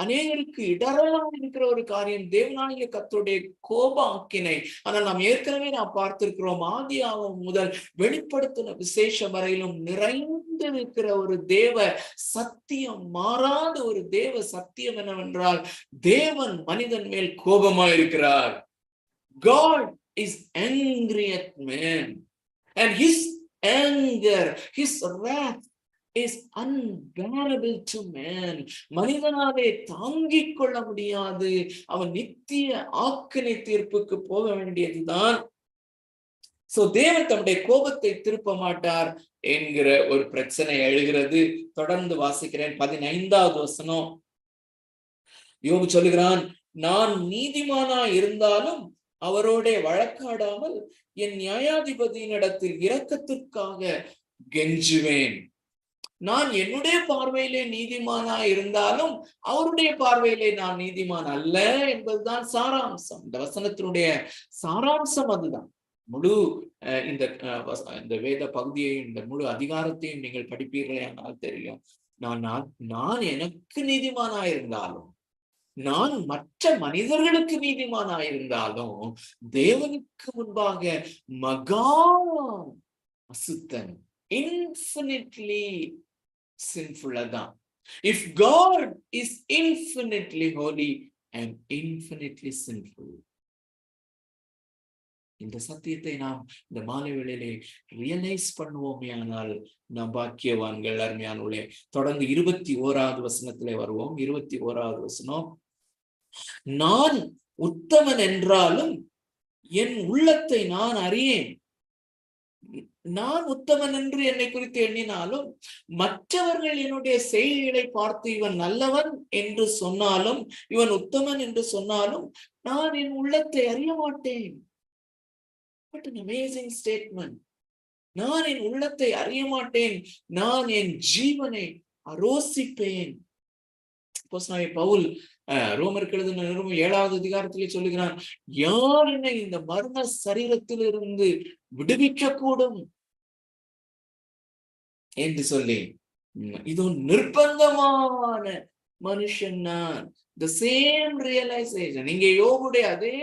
அநேகருக்கு இடரலாக இருக்கிற ஒரு காரியம் தேவனாகிய கர்த்தருடைய கோபாக்கினை. ஆனால் நாம் ஏற்கனவே பார்த்திருக்கிறோம், ஆதியாகமம் முதல் வெளிப்படுத்தின விசேஷம் வரையிலும் நிறைந்திருக்கிற ஒரு தேவ சத்தியம், மாறாத ஒரு தேவ சத்தியம் என்னவென்றால், தேவன் மனிதன் மேல் கோபமாயிருக்கிறார். God is angry at man, and his anger, his wrath is unbearable to man. மனிதனாலே தாங்கிக் கொள்ள முடியாது. அவன் நித்திய ஆக்கினை தீர்ப்புக்கு போக வேண்டியதுதான். சோ தேவன் தம்முடைய கோபத்தை திருப்ப மாட்டார் என்கிற ஒரு பிரச்சனை எழுகிறது. தொடர்ந்து வாசிக்கிறேன். 15வது வசனம். யோபு சொல்லுகிறான், நான் நீதிமானா இருந்தாலும் அவரோட வழக்காடாமல் என் நியாயாதிபதியினிடத்தில் இரக்கத்திற்காக கெஞ்சுவேன். நான் என்னுடைய பார்வையிலே நீதிமானா இருந்தாலும் அவருடைய பார்வையிலே நான் நீதிமான் அல்ல என்பதுதான் சாராம்சம். இந்த வசனத்தினுடைய சாராம்சம் அதுதான். முழு இந்த வேத பகுதியையும் இந்த முழு அதிகாரத்தையும் நீங்கள் படிப்பீர்களே ஆனால் தெரியும். நான் எனக்கு நீதிமானா இருந்தாலும், நான் மற்ற மனிதர்களுக்கு நீதிமானா இருந்தாலும், தேவனுக்கு முன்பாக மகா அசுத்தன், infinitely sinful. அதான். If God is infinitely holy, I am infinitely sinful. இந்த சத்தியத்தை நாம் இந்த மாலை வேளையிலே ரியலைஸ் பண்ணுவோமே ஆனால் நாம் பாக்கியவான்கள். அருமையானவர்களே, தொடர்ந்து 21வது வசனத்திலே வருவோம். 21வது வசனம். நான் உத்தமன் என்றாலும் என் உள்ளத்தை நான் அறியேன். நான் உத்தமன் என்று என்னை குறித்து எண்ணினாலும், மற்றவர்கள் என்னுடைய செய்திகளை பார்த்து இவன் நல்லவன் என்று சொன்னாலும், இவன் உத்தமன் என்று சொன்னாலும், நான் என் உள்ளத்தை அறிய மாட்டேன். What an amazing statement. நான் என் உள்ளத்தை அறிய மாட்டேன், நான் என் ஜீவனை அரோசிப்பேன். பவுல் ரோமருக்கு எழுதின நிருபம் 7வது அதிகாரத்திலே சொல்லுகிறான், யார் என்னை இந்த மரண சரீரத்திலிருந்து விடுவிக்க கூடும் என்று சொல்லி, இது நிர்பந்தமான மனுஷன் நான். The same realization, இங்க யோபுடைய அதே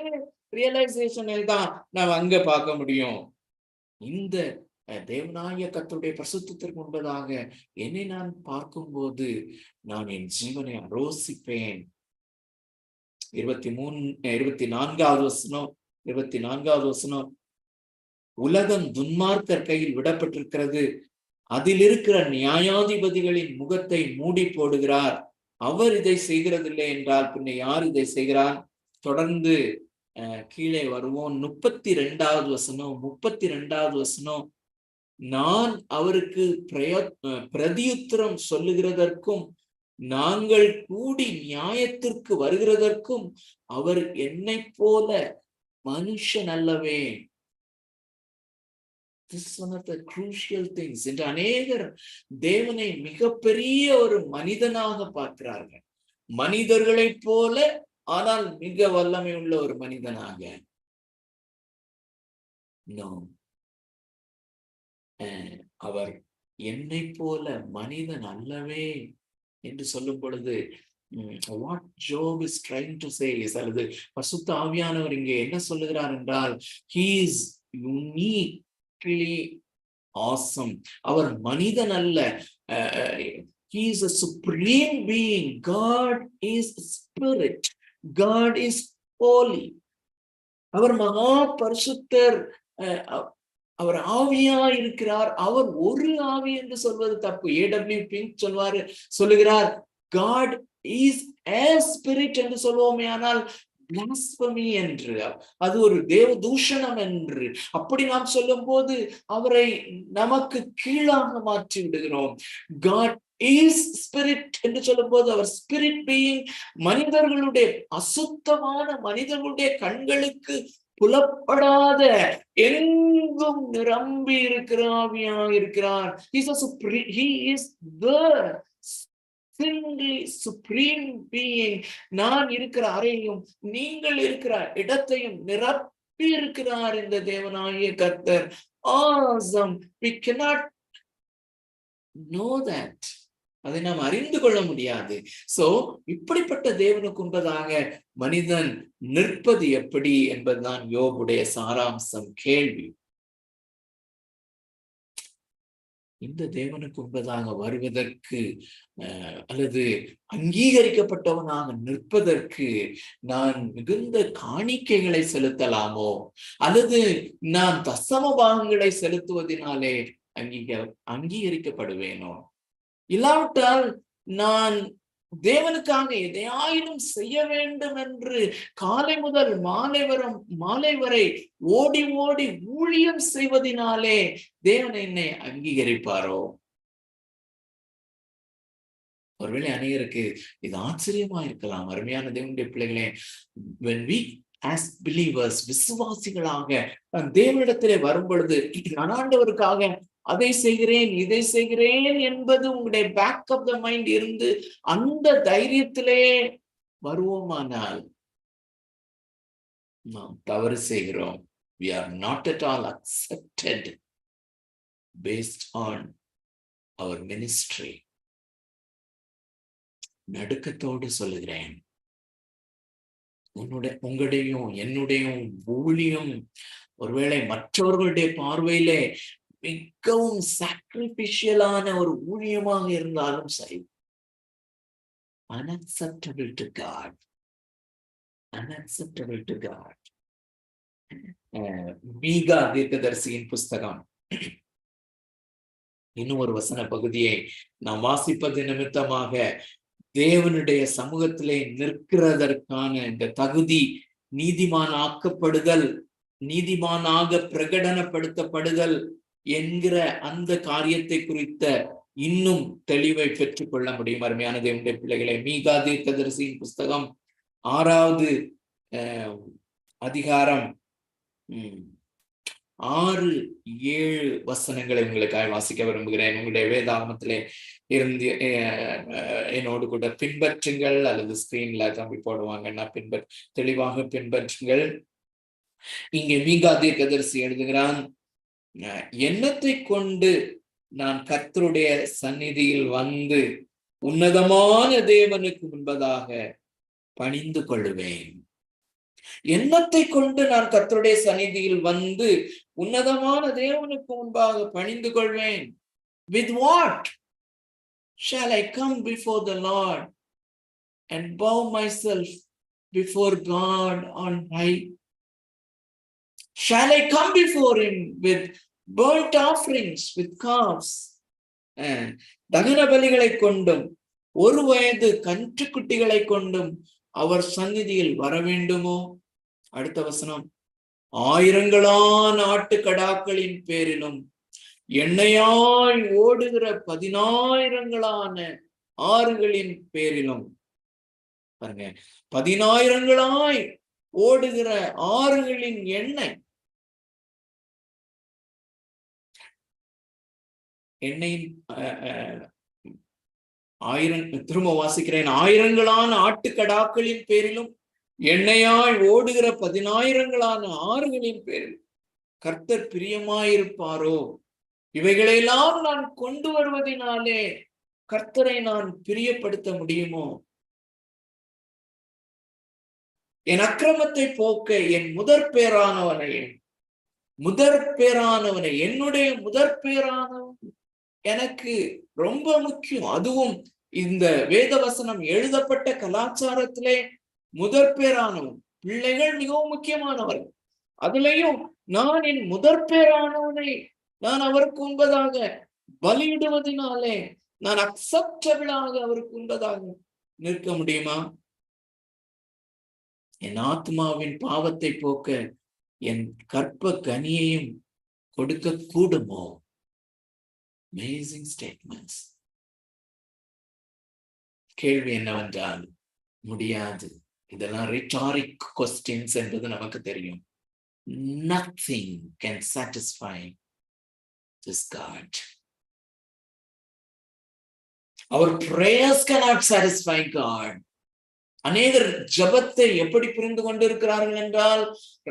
ரியலைசேஷனில் தான் நாம் அங்க பார்க்க முடியும். இந்த தேவனாகிய கர்த்தருடைய பரிசுத்தத்திற்கு முன்பதாக என்னை நான் பார்க்கும்போது நான் என் ஜீவனை அரோசிப்பேன். 24வது வசனம். 24வது வசனம். உலகம் துன்மார்க்கர் கையில் விடப்பட்டிருக்கிறது, அதில் இருக்கிற நியாயாதிபதிகளின் முகத்தை மூடி போடுகிறார். அவர் இதை செய்கிறதில்லை என்றால் பின்ன யார் இதை செய்கிறார்? தொடர்ந்து கீழே வருவோம். 32வது வசனம். 32வது வசனம். நான் அவருக்கு பிரதியுத்தரம் சொல்லுகிறதற்கும் நாங்கள் கூடி நியாயத்திற்கு வருகிறதற்கும் அவர் என்னை போல மனுஷன் அல்லவே. This is one of the crucial things. என்று அநேகர் தேவனை மிகப்பெரிய ஒரு மனிதனாக பார்க்கிறார்கள். மனிதர்களைப் போல, ஆனால் மிக வல்லமை உள்ள ஒரு மனிதனாக. அவர் என்னை போல மனிதன் அல்லவே என்று சொல்லும் பொழுது, what Job is trying to say is, அல்லது பரிசுத்த ஆவியானவர் இங்கே என்ன சொல்லுகிறார் என்றால், he is uniquely awesome. அவர் மனிதன் அல்ல, he is a supreme being. God is spirit. God is holy. அவர் மகா பரிசுத்தர். அவர் ஆவியா இருக்கிறார். அவர் ஒரு ஆவி என்று சொல்வது தப்பு. A.W. பிங்க் சொல்லுகிறார், God is a spirit என்று சொல்வோமே, ஆனால் blasphemy என்று, அது ஒரு தேவ தூஷணம் என்று. அப்படி நாம் சொல்லும் போது அவரை நமக்கு கீழாக மாற்றி விடுகிறோம். God is spirit என்று சொல்லும் போது அவர் ஸ்பிரிட் பீயிங், மனிதர்களுடைய அசுத்தமான மனிதர்களுடைய கண்களுக்கு புலப்படாத எங்கும் நிரம்பி இருக்கிற ஆவியாக இருக்கிறார். He is the supreme being. நான் இருக்கிற அறையையும் நீங்கள் இருக்கிற இடத்தையும் நிரப்பி இருக்கிறார் இந்த தேவனாகிய கர்த்தர். Awesome. We cannot know that. அதை நாம் அறிந்து கொள்ள முடியாது. சோ இப்படிப்பட்ட தேவனுக்கு உண்பதாக மனிதன் நிற்பது எப்படி என்பதுதான் யோபுடைய சாராம்சம். கேள்வி, இந்த தேவனுக்கு உண்பதாக வருவதற்கு அல்லது அங்கீகரிக்கப்பட்டவனாக நிற்பதற்கு நான் மிகுந்த காணிக்கைகளை செலுத்தலாமோ, அல்லது நான் தசம பாகங்களை செலுத்துவதனாலே அங்கீகரிக்கப்படுவேனோ, இல்லாவிட்டால் நான் தேவனுக்காக எதையாயினும் செய்ய வேண்டும் என்று காலை முதல் மாலை வரை ஓடி ஓடி ஊழியம் செய்வதனாலே தேவன் என்னை அங்கீகரிப்பாரோ? ஒருவேளை அநேகருக்கு இது ஆச்சரியமா இருக்கலாம். அருமையான தேவனுடைய பிள்ளைகளே, when we as believers, விசுவாசிகளாக தேவனிடத்திலே வரும் பொழுது நான் ஆண்டவருக்காக அதை செய்கிறேன் இதை செய்கிறேன் என்பது உங்களுடைய பேக் ஆஃப் த மைண்ட் இருந்து அந்த தைரியத்திலே வருவோமானால் நாம் தவறு செய்கிறோம். We are not at all accepted based on our ministry. நடுக்கத்தோடு சொல்லுகிறேன், உங்களுடையும் என்னுடையும் ஊழியம் ஒருவேளை மற்றவர்களுடைய பார்வையிலே மிகவும் சாக்ரிபிஷியலான ஒரு ஊழியமாக இருந்தாலும் சரி, unacceptable to God. Unacceptable to God. மீகா தீர்க்கதரிசியின் புஸ்தகம் இன்னும் ஒரு வசன பகுதியை நாம் வாசிப்பது நிமித்தமாக தேவனுடைய சமூகத்திலே நிற்கிறதற்கான இந்த தகுதி, நீதிமானாக பிரகடனப்படுத்தப்படுதல் என்கிற அந்த காரியத்தை குறித்த இன்னும் தெளிவை பெற்றுக் கொள்ள முடியும். அருமையான தேவனுடைய பிள்ளைகளை, மீகா தீர்க்கதரிசியின் புஸ்தகம் 6வது அதிகாரம் 6-7 வசனங்களை உங்களுக்காக வாசிக்க விரும்புகிறேன். உங்களுடைய வேதாகமத்திலே இருந்து என்னோடு கூட பின்பற்றுங்கள், அல்லது ஸ்கிரீன்ல தம்பி போடுவாங்கன்னா தெளிவாக பின்பற்றுங்கள். இங்கே மீகா தீர்க்கதரிசி எழுதுகிறான், எண்ணத்தை கொண்டு நான் கர்த்தருடைய சந்நிதியில் வந்து உன்னதமான தேவனுக்கு முன்பதாக பணிந்து கொள்ளுவேன். எண்ணத்தை கொண்டு நான் கர்த்தருடைய சந்நிதியில் வந்து உன்னதமான தேவனுக்கு முன்பாக பணிந்து கொள்வேன். With what shall I come before the Lord and bow myself before God on high? Shall I come before him with burnt offerings, with calves? தகன பலிகளை கொண்டும் 1 வயது கன்றுக்குட்டிகளை கொண்டும் அவர் சந்நிதியில் வர வேண்டுமோ? அடுத்த வசனம், 1000 ஆட்டுக்கடாக்களின் பேரிலும் எண்ணெயாய் ஓடுகிற 10,000 ஆறுகளின் பேரிலும். பாருங்க, 10,000 ஓடுகிற ஆறுகளின் எண்ணெய், எண்ணெயின் 1000, திரும்ப வாசிக்கிறேன், 1000 ஆட்டுக்கடாக்களின் பேரிலும் எண்ணெயாய் ஓடுகிற 10,000 ஆறுகளின் பேரிலும் கர்த்தர் பிரியமாயிருப்பாரோ? இவைகளெல்லாம் நான் கொண்டு வருவதனாலே கர்த்தரை நான் பிரியப்படுத்த முடியுமோ? என் அக்கிரமத்தை போக்க என் முதற் பேரானவனை, என்னுடைய முதற் பேரானவன் எனக்கு ரொம்ப முக்கியம். அதுவும் இந்த வேதவசனம் எழுதப்பட்ட கலாச்சாரத்திலே முதற் பேரானவன், பிள்ளைகள் மிகவும் முக்கியமானவர்கள். அதுலயும் நான் என் முதற்பேரானவனை நான் அவருக்கு உண்பதாக பலியிடுவதனாலே நான் அக்செப்டபிளாக அவருக்கு உண்பதாக நிற்க முடியுமா? என் ஆத்மாவின் பாவத்தை போக்க என் கற்ப கனியையும் கொடுக்க கூடுமோ? Amazing statements. கேள்வி என்னவென்றால் முடியாது. இதெல்லாம் rhetoric questions என்பது நமக்கு தெரியும். Nothing can satisfy this God. Our prayers cannot satisfy God. அநேகர் ஜெபத்தை எப்படி புரிந்து கொண்டிருக்கிறார்கள் என்றால்,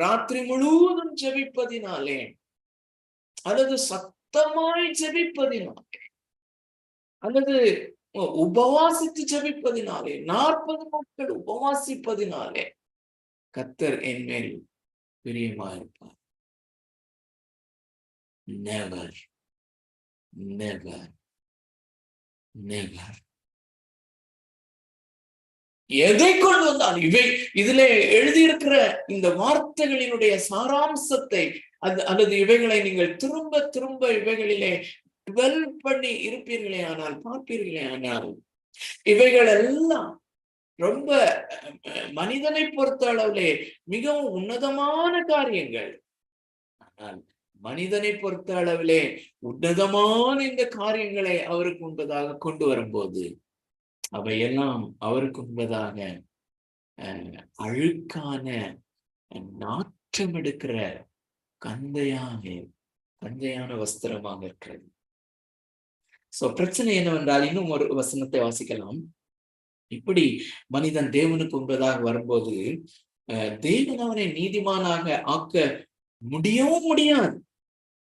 ராத்திரி முழுவதும் ஜெபிப்பதினாலே அல்லது சத்தமாய் ஜெபிப்பதினாலே அல்லது உபவாசித்து ஜெபிப்பதினாலே 40 நாட்கள் உபவாசிப்பதினாலே கர்த்தர் என் மேல் பிரியமாயிருப்பார். Never, never, never. எதை கொண்டு வந்தால் இதுல எழுதியிருக்கிற இந்த வார்த்தைகளினுடைய சாராம்சத்தை அல்லது இவைகளை நீங்கள் திரும்ப திரும்ப இவைகளிலே டுவெல் பண்ணி இருப்பீர்களே ஆனால், பார்ப்பீர்களே ஆனால், இவைகள் எல்லாம் ரொம்ப மனிதனை பொறுத்த அளவிலே மிகவும் உன்னதமான காரியங்கள். ஆனால் மனிதனை பொறுத்த அளவிலே உன்னதமான இந்த காரியங்களை அவருக்கு முன்பதாக கொண்டு வரும்போது அவையெல்லாம் அவருக்கு முன்பதாக அழுக்கான நாற்றம் எடுக்கிற கந்தையான வஸ்திரமாக இருக்கிறது. சோ பிரச்சனை என்னவென்றால், இன்னும் ஒரு வசனத்தை வாசிக்கலாம். இப்படி மனிதன் தேவனுக்கு முன்பதாக வரும்போது தேவன் அவனை நீதிமானாக ஆக்க முடியவும் முடியாது.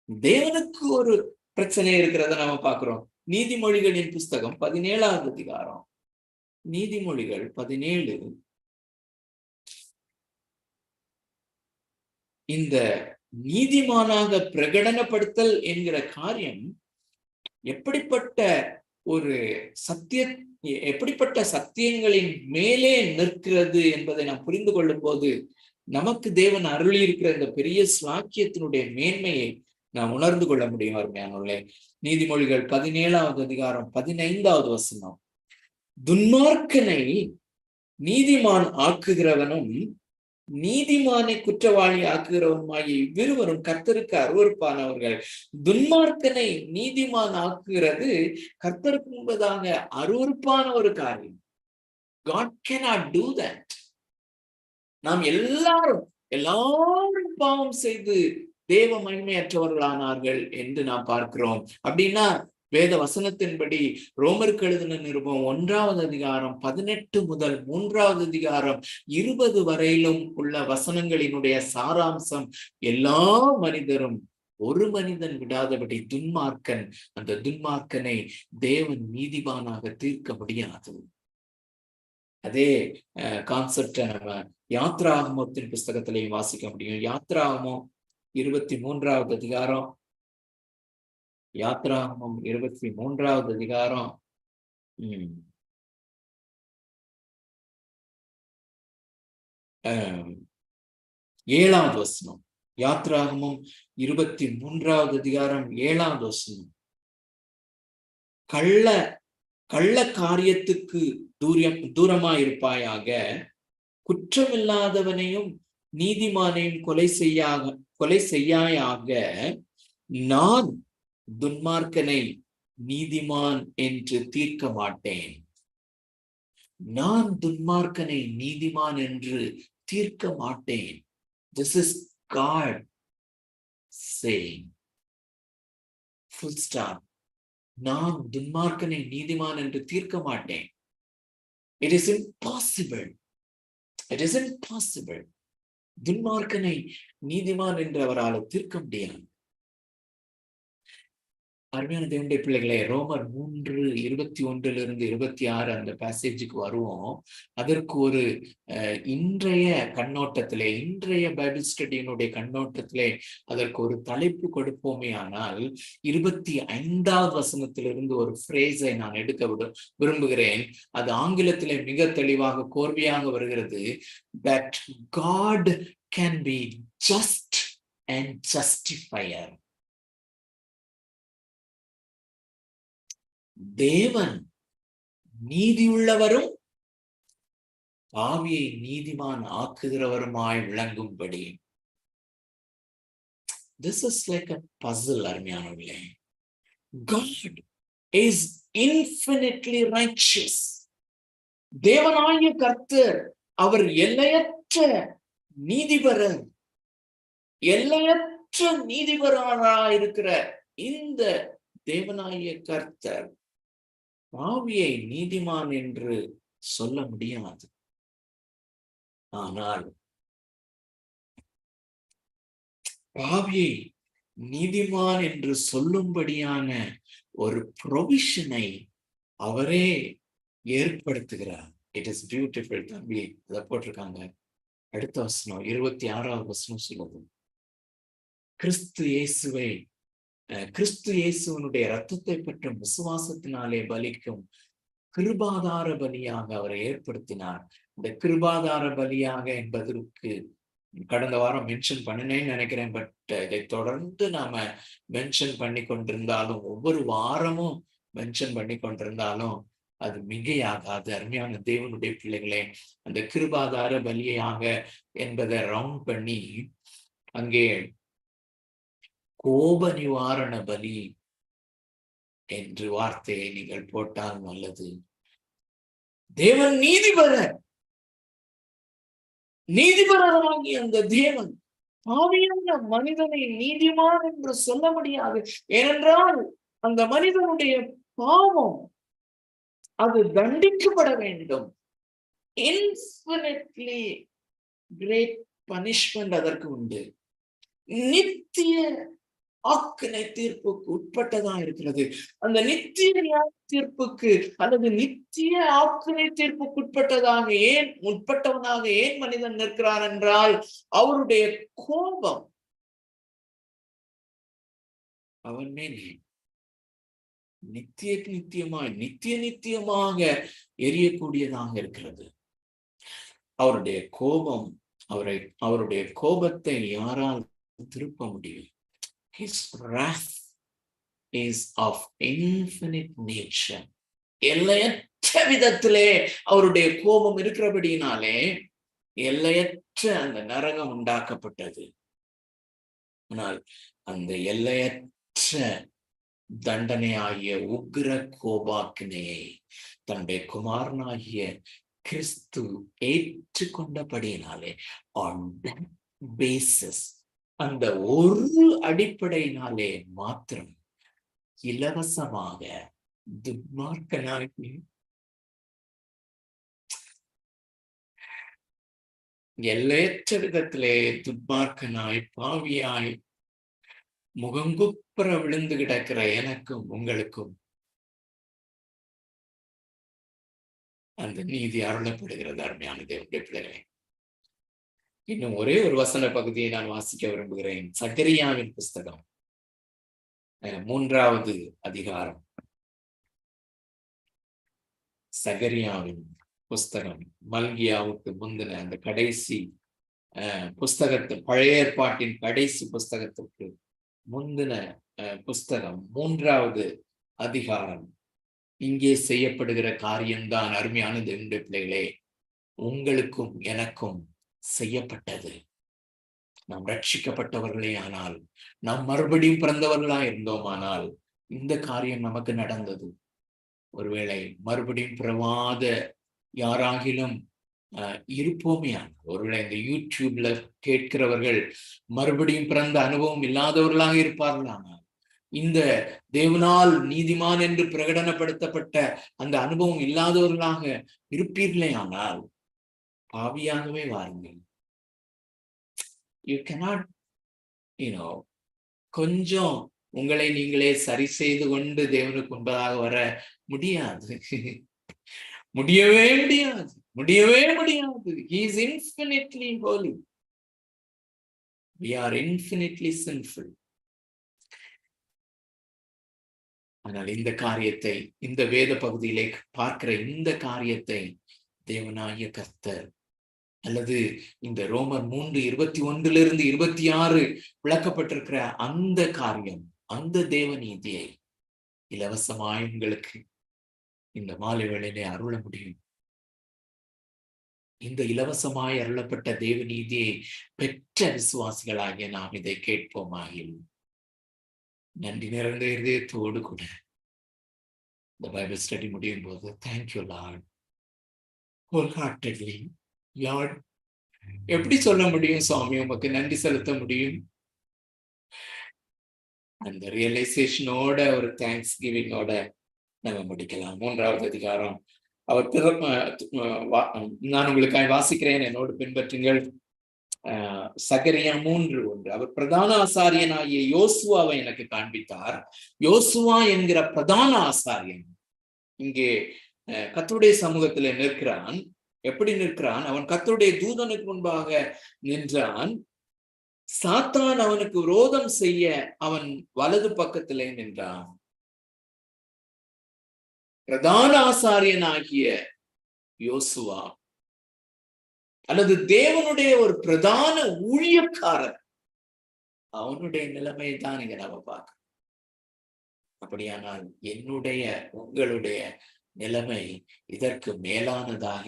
தேவனுக்கு ஒரு பிரச்சனை இருக்கிறத நாம பார்க்கிறோம். நீதிமொழிகளின் புஸ்தகம் 17வது அதிகாரம், நீதிமொழிகள் 17. இந்த நீதிமானாக பிரகடனப்படுத்தல் என்கிற காரியம் எப்படிப்பட்ட சத்தியங்களின் மேலே நிற்கிறது என்பதை நாம் புரிந்து கொள்ளும் போது நமக்கு தேவன் அருளி இருக்கிற இந்த பெரிய ஸ்லாக்கியத்தினுடைய மேன்மையை நாம் உணர்ந்து கொள்ள முடியும். அருமையானவர்களே, நீதிமொழிகள் 17வது அதிகாரம் 15வது வசனம், துன்மார்க்கனை நீதிமான் ஆக்குகிறவனும் நீதிமானை குற்றவாளி ஆக்குகிறவனுமாகிய இவ்விருவரும் கர்த்தருக்கு அருவருப்பானவர்கள். துன்மார்க்கனை நீதிமான் ஆக்குகிறது கர்த்தருக்கு முன்பதாக அருவருப்பான ஒரு காரியம். God cannot do that. நாம் எல்லாரும் பாவம் செய்து தேவ மகிமையற்றவர்களானார்கள் என்று நாம் பார்க்கிறோம். அப்படின்னா வேத வசனத்தின்படி ரோமருக்கு எழுதின நிருபம் 1வது அதிகாரம் 18 முதல் 3வது அதிகாரம் 20 வரையிலும் உள்ள வசனங்களினுடைய சாராம்சம், எல்லா மனிதரும் ஒரு மனிதன் விடாதபடி துன்மார்க்கன், அந்த துன்மார்க்கனை தேவன் நீதிமானாக தீர்க்க முடியாது. அதே கான்செப்டை நம்ம யாத்ராகமத்தின் புஸ்தகத்திலையும் வாசிக்க முடியும். யாத்ராகமம் 23வது அதிகாரம், யாத்ராகமம் 23வது அதிகாரம் 7வது வசனம். யாத்ராகமம் 23வது அதிகாரம் 7வது வசனம், கள்ள காரியத்துக்கு தூரமாயிருப்பாயாக, குற்றமில்லாதவனையும் நீதிமானையும் கொலை செய்யாயாக, நான் துன்மார்க்கனை நீதிமான் என்று தீர்க்க மாட்டேன். நான் துன்மார்க்கனை நீதிமான் என்று தீர்க்க மாட்டேன். This is God saying. Full stop. நான் துன்மார்க்கனை நீதிமான் என்று தீர்க்க மாட்டேன். It is impossible. It is impossible. துன்மார்க்கனை நீதிமான் என்று அவரால் தீர்க்க முடியாது. அருமையான தேவனுடைய பிள்ளைகளே, ரோமர் 3:21-26 அந்த பேசேஜுக்கு வருவோம். அதற்கு ஒரு இன்றைய கண்ணோட்டத்திலே, இன்றைய பைபிள் ஸ்டடியினுடைய கண்ணோட்டத்திலே அதற்கு ஒரு தலைப்பு கொடுப்போமே ஆனால், 25வது வசனத்திலிருந்து ஒரு ஃப்ரேஸை நான் எடுக்க விரும்புகிறேன். அது ஆங்கிலத்திலே மிக தெளிவாக கோர்வையாக வருகிறது. That God can be just and justifier. தேவன் நீதியுள்ளவரும் பாவியை நீதிமான் ஆக்குகிறவருமாய் விளங்கும்படி. This is like a puzzle, அருமையானவர்களே. God is infinitely righteous. தேவனாகிய கர்த்தர் அவர் எல்லையற்ற நீதிபரர். எல்லையற்ற நீதிபரராயிருக்கிற இந்த தேவனாகிய கர்த்தர் பாவியை நீதிமான் என்று சொல்ல முடியாது. ஆனால் பாவியை நீதிமான் என்று சொல்லும்படியான ஒரு ப்ரொவிஷனை அவரே ஏற்படுத்துகிறார். It is beautiful. தம்பி அதை போட்டிருக்காங்க. அடுத்த வசனம் 26வது வசனம் சொல்லுது, கிறிஸ்து இயேசுவனுடைய இரத்தத்தை பற்றும் விசுவாசத்தினாலே பலிக்கும் கிருபாதார பலியாக அவரை ஏற்படுத்தினார். இந்த கிருபாதார பலியாக என்பதற்கு கடந்த வாரம் மென்ஷன் பண்ணினேன்னு நினைக்கிறேன். பட் இதை தொடர்ந்து நாம மென்ஷன் பண்ணி கொண்டிருந்தாலும், ஒவ்வொரு வாரமும் மென்ஷன் பண்ணி கொண்டிருந்தாலும் அது மிகையாகாது. அருமையான தேவனுடைய பிள்ளைகளே, அந்த கிருபாதார பலியாக என்பதை ரவுண்ட் பண்ணி அங்கே கோப நிவாரண பலி என்று வார்த்தையை நீங்கள் போட்டால் நல்லது. தேவன் நீதிபரராகி அந்த தேவன் பாவியான மனிதனை நீதிமான் என்று சொல்ல முடியாது. ஏனென்றால் அந்த மனிதனுடைய பாவம் அது தண்டிக்கப்பட வேண்டும். இன்ஃபினிட்லி கிரேட் பனிஷ்மெண்ட் அதற்கு உண்டு. நித்திய ஆக்கினை தீர்ப்புக்கு உட்பட்டதா இருக்கிறது. அந்த நித்திய தீர்ப்புக்கு அல்லது நித்திய ஆக்கினை தீர்ப்புக்கு உட்பட்டவனாக ஏன் மனிதன் நிற்கிறான் என்றால், அவருடைய கோபம் அவன் மேலே நித்தியமாக எரியக்கூடியதாக இருக்கிறது. அவருடைய கோபத்தை யாரால் திருப்ப முடியும்? His wrath is of infinite nature. எல்லையற்ற விதத்திலே அவருடைய கோபம் இருக்கிறபடியினாலே எல்லையற்ற அந்த நரகம் உண்டாக்கப்பட்டது. ஆனால் அந்த எல்லையற்ற தண்டனையாகிய உக்கிர கோபாக்கினையை தன்னுடைய குமாரனாகிய கிறிஸ்து ஏற்றுக்கொண்டபடியினாலே on that basis, அந்த ஒரு அடிப்படையினாலே மாத்திரம் இலவசமாக துன்மார்க்கனாகி எல்லையற்ற விதத்திலே துன்மார்க்கனாய் பாவியாய் முகங்குப்புற விழுந்து கிடக்கிற எனக்கும் உங்களுக்கும் அந்த நீதி அருளப்படுகிறது. அருமையான தேவனுடைய பிள்ளைகளே, இன்னும் ஒரே ஒரு வசன பகுதியை நான் வாசிக்க விரும்புகிறேன். சகரியாவின் புஸ்தகம் 3வது அதிகாரம். சகரியாவின் புஸ்தகம் மல்கியாவுக்கு முந்தின அந்த கடைசி பழைய ஏற்பாட்டின் கடைசி புஸ்தகத்திற்கு முந்தின புஸ்தகம் 3வது அதிகாரம். இங்கே செய்யப்படுகிற காரியம்தான் அருமையான தேவனுடைய பிள்ளைகளே உங்களுக்கும் எனக்கும் செய்யப்பட்டது. நாம் ரட்சிக்கப்பட்டவர்களே ஆனால், நாம் மறுபடியும் பிறந்தவர்களா இருந்தோமானால் இந்த காரியம் நமக்கு நடந்தது. ஒருவேளை மறுபடியும் பிறவாத யாராகிலும் இருப்போமே ஆனால், ஒருவேளை இந்த யூடியூப்ல கேட்கிறவர்கள் மறுபடியும் பிறந்த அனுபவம் இல்லாதவர்களாக இருப்பார்களானால், இந்த தேவனால் நீதிமான் என்று பிரகடனப்படுத்தப்பட்ட அந்த அனுபவம் இல்லாதவர்களாக இருப்பீர்களே ஆனால் பாவியாகவே வாருங்கள். You cannot, கொஞ்சம் உங்களை நீங்களே சரி செய்து கொண்டு தேவனுக்கு முன்பதாக வர முடியாது. முடியவே முடியாது. He is infinitely holy. We are infinitely sinful. ஆனால் இந்த காரியத்தை, இந்த வேத பகுதியிலே பார்க்கிற இந்த காரியத்தை தேவனாகிய கர்த்தர் அல்லது இந்த ரோமர் 3:21-26 விளக்கப்பட்டிருக்கிற அந்த காரியம், அந்த தேவ நீதியை இலவசமாய் உங்களுக்கு இந்த மாலை வேளையிலே அருள முடியும். இந்த இலவசமாய் அருளப்பட்ட தேவ நீதியை பெற்ற விசுவாசிகளாகிய நாம் இதை கேட்போமாகில் நன்றி நிறைந்த இதயத்தோடு கூட இந்த பைபிள் ஸ்டடி முடியும் போது தேங்க்யூ லார்ட், wholeheartedly லார்ட், எப்படி சொல்ல முடியும் சுவாமி, உமக்கு நன்றி செலுத்த முடியும்? அந்த ரியலைசேஷனோட ஒரு தேங்க்ஸ் கிவிங்கோட நம்ம முடிக்கலாம். 3வது அதிகாரம் அவர் நான் உங்களுக்காக வாசிக்கிறேன், என்னோடு பின்பற்றுங்கள். சகரியா 3:1. அவர் பிரதான ஆசாரியனாகிய யோசுவாவை எனக்கு காண்பித்தார். யோசுவா என்கிற பிரதான ஆசாரியன் இங்கே கர்த்தருடைய சமூகத்திலே நிற்கிறான். எப்படி நிற்கிறான்? அவன் கர்த்தருடைய தூதனுக்கு முன்பாக நின்றான். சாத்தான் அவனுக்கு விரோதம் செய்ய அவன் வலது பக்கத்திலே நின்றான். பிரதான ஆசாரியனாகிய யோசுவா அல்லது தேவனுடைய ஒரு பிரதான ஊழியக்காரர், அவனுடைய நிலைமை தான் இங்க நம்ம பார்க்கணும். அப்படியானால் என்னுடைய உங்களுடைய நிலைமை இதற்கு மேலானதாக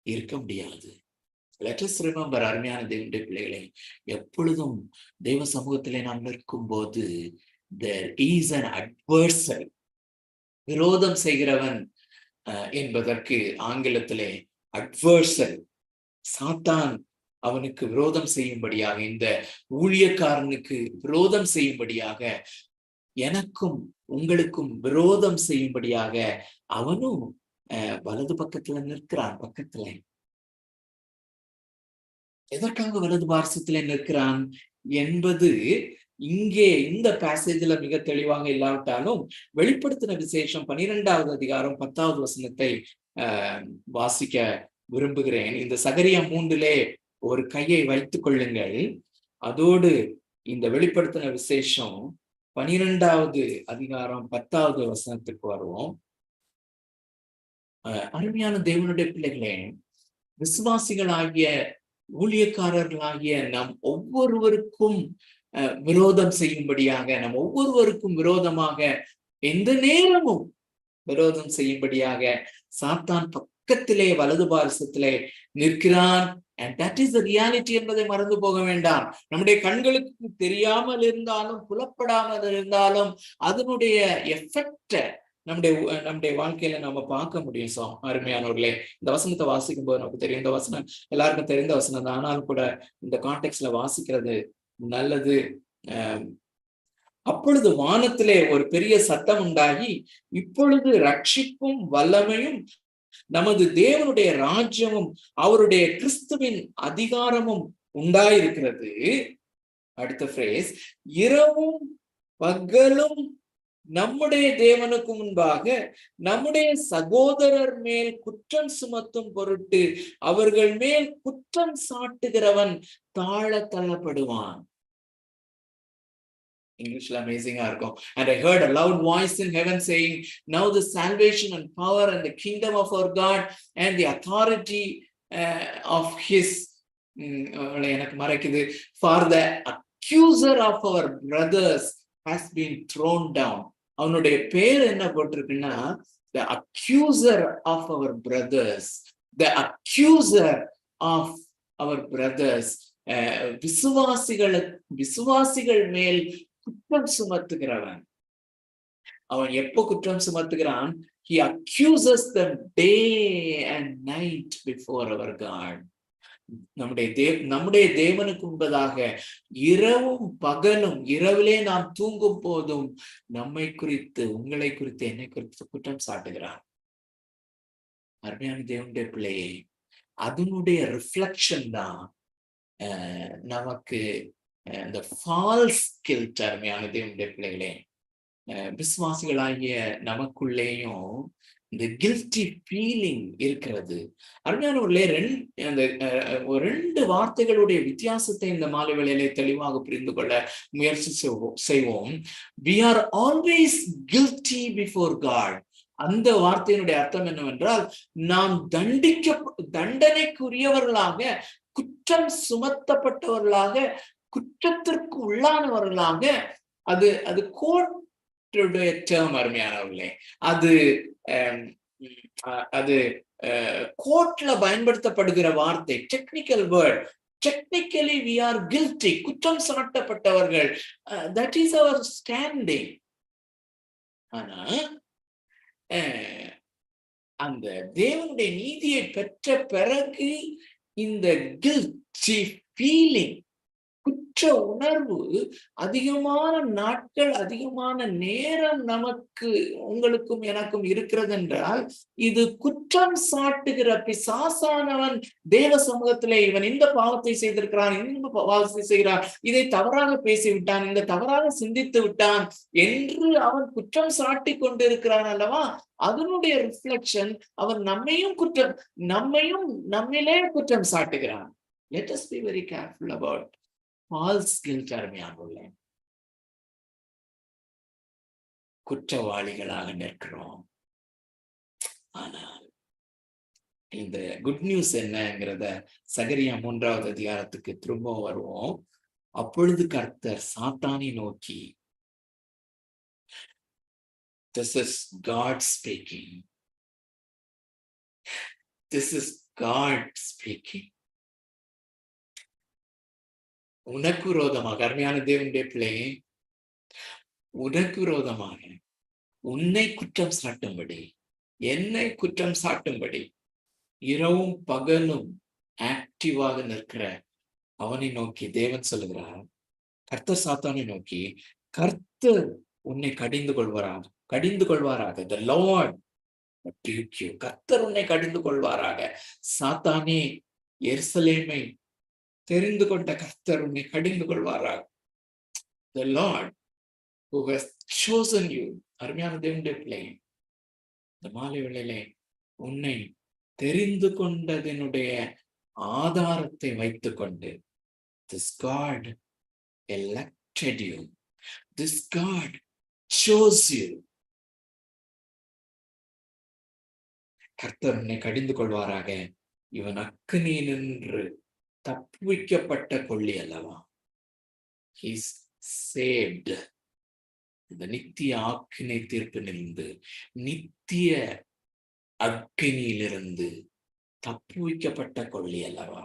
இருக்க முடியாது. Let us remember, அருமையான தேவனுடைய பிள்ளைகளை, எப்பொழுதும் தெய்வ சமூகத்திலே நாம் நிற்கும் போது there is an adversary, விரோதம் செய்கிறவன் என்பதற்கு ஆங்கிலத்திலே adversary, சாத்தான் அவனுக்கு விரோதம் செய்யும்படியாக, இந்த ஊழியக்காரனுக்கு விரோதம் செய்யும்படியாக, எனக்கும் உங்களுக்கும் விரோதம் செய்யும்படியாக அவனும் வலது பக்கத்துல நிற்கிறான். பக்கத்துல எதற்காக வலது பார்சத்துல நிற்கிறான் என்பது இங்கே இந்த பேசேஜ்ல மிக தெளிவாக இல்லாவிட்டாலும் வெளிப்படுத்தின விசேஷம் 12வது அதிகாரம் 10வது வசனத்தை வாசிக்க விரும்புகிறேன். இந்த சகரியா 3 ஒரு கையை வைத்துக் கொள்ளுங்கள். அதோடு இந்த வெளிப்படுத்தின விசேஷம் 12வது அதிகாரம் 10வது வசனத்துக்கு வருவோம். அருமையான தேவனுடைய பிள்ளைகளே, விசுவாசிகளாகிய ஊழியக்காரர்களாகிய நம் ஒவ்வொருவருக்கும் விரோதம் செய்யும்படியாக, நம் ஒவ்வொருவருக்கும் விரோதமாக எந்த நேரமும் விரோதம் செய்யும்படியாக சாத்தான் பக்கத்திலே வலது பார்சத்திலே நிற்கிறான். And that is the reality என்பதை மறந்து போக வேண்டாம். நம்முடைய கண்களுக்கு தெரியாமல் இருந்தாலும் புலப்படாமல் இருந்தாலும் அதனுடைய எஃபெக்ட நம்முடைய வாழ்க்கையில நம்ம பார்க்க முடியும். அருமையானவர்களே, இந்த வசனத்தை வாசிக்கும் போது நமக்கு தெரியும். இந்த வசனம் எல்லாருக்கும் தெரிந்த வசனம் தான், ஆனாலும் கூட இந்த கான்டெக்ட்ல வாசிக்கிறது நல்லது. அப்பொழுது வானத்திலே ஒரு பெரிய சத்தம் உண்டாகி, இப்பொழுது ரட்சிப்பும் வல்லமையும் நமது தேவனுடைய ராஜ்யமும் அவருடைய கிறிஸ்துவின் அதிகாரமும் உண்டாயிருக்கிறது. அடுத்த பிரேஸ், இரவும் பகலும் நம்முடைய தேவனுக்கு முன்பாக நம்முடைய சகோதரர் மேல் குற்றம் சுமத்தும் பொருட்டு அவர்கள் மேல் குற்றம் சாட்டுகிறவன் தாழ தள்ளப்படுவான். இங்கிலீஷ்ல அமேசிங்கா இருக்கும். And I heard a loud voice in heaven saying, now the salvation and power and the kingdom of our God and the authority of his எனக்கு மறைக்குது, for the accuser of our brothers has been thrown down. அவனுடைய பேர் என்ன போட்டிருக்குன்னா, the accuser of our brothers, the accuser of our brothers, விசுவாசிகள் மேல் குற்றம் சுமத்துகிறவன். அவன் எப்போ குற்றம் சுமத்துகிறான்? He accuses them day and night before our God. நம்முடைய தேவனுக்கு முன்பதாக இரவும் பகலும், இரவிலே நாம் தூங்கும் போதும் நம்மை குறித்து, உங்களை குறித்து, என்னை குறித்து குற்றம் சாட்டுகிறான். அருமையான தேவனுடைய பிள்ளையை, அதனுடைய ரிஃப்ளெக்ஷன் தான் நமக்கு இந்த ஃபால்ஸ் கில்ட். அருமையான தேவனுடைய பிள்ளைகளே, விசுவாசிகளாகிய நமக்குள்ளேயும் இந்த கில்ட்டி ஃபீலிங் இருக்கிறது. அருமையானவர்களே, ரெண்டு வார்த்தைகளுடைய வித்தியாசத்தை இந்த மாலை வேளையிலே தெளிவாக புரிந்து கொள்ள முயற்சி செய்வோம். We are always guilty before God. அந்த வார்த்தையினுடைய அர்த்தம் என்னவென்றால், நாம் தண்டனைக்குரியவர்களாக, குற்றம் சுமத்தப்பட்டவர்களாக, குற்றத்திற்கு உள்ளானவர்களாக, அது கோர்ட்டுடைய டேர்ம் அருமையானவர்களே. அது கோர்ட்ல பயன்படுத்தப்படுகிற வார்த்தை, technical word. Technically we are guilty, குற்றம் சாட்டப்பட்டவர்கள். that is our standing. ஆனா அந்த தேவனுடைய நீதியை பெற்ற பிறகு இந்த guilty feeling, குற்ற உணர்வு அதிகமான நாட்கள், அதிகமான நேரம் நமக்கு, உங்களுக்கும் எனக்கும் இருக்கிறது என்றால், இது குற்றம் சாட்டுகிற பிசாசானவன் தேவ சமூகத்திலே இவன் இந்த பாவத்தை செய்திருக்கிறான், இந்த பாவத்தை செய்கிறான், இதை தவறாக பேசிவிட்டான், இந்த தவறாக சிந்தித்து விட்டான் என்று அவன் குற்றம் சாட்டி கொண்டிருக்கிறான் அல்லவா? அதனுடைய ரிஃப்ளெக்ஷன் அவன் நம்மையும் நம்மிலே குற்றம் சாட்டுகிறான். Let us be very careful about false guilt. அருமையானவர்களே, குற்றவாளிகளாக நிற்கிறோம். ஆனால் இந்த குட் நியூஸ் என்னங்கிறத சகரியா 3வது அதிகாரத்துக்கு திரும்ப வருவோம். அப்பொழுது கர்த்தர் சாத்தானை நோக்கி, this is God speaking, this is God speaking. உனக்கு விரோதமாக, அருமையான தேவனுடைய பிள்ளையே, உனக்கு விரோதமாக உன்னை குற்றம் சாட்டும்படி, என்னை குற்றம் சாட்டும்படி இரவும் பகலும் ஆக்டிவாக நிற்கிற அவனை நோக்கி தேவன் சொல்லுகிறார், கர்த்தர் சாத்தானை நோக்கி, கர்த்தர் உன்னை கடிந்து கொள்வாராக. The Lord rebuke you. கர்த்தர் உன்னை கடிந்து கொள்வாராக. சாத்தானே, எருசலேமை தெரிந்து கொண்ட கர்த்தர் உன்னை கடிந்து கொள்வாராக. The Lord who has chosen you. அருமையான தேவனுடைய பிள்ளையே, இந்த மாலை வேளையிலே உன்னை தெரிந்து கொண்டதனுடைய ஆதாரத்தை வைத்துக் கொண்டு, this God elected you, this God chose you. கர்த்தர் உன்னை கடிந்து கொள்வாராக. இவன் அக்கினியினின்று தப்புவிக்கப்பட்ட கொள்ளி அல்லவா? He's saved. இந்த நித்திய ஆக்கினை தீர்ப்பிலிருந்து, நித்திய அக்கினியிலிருந்து தப்புவிக்கப்பட்ட கொள்ளி அல்லவா?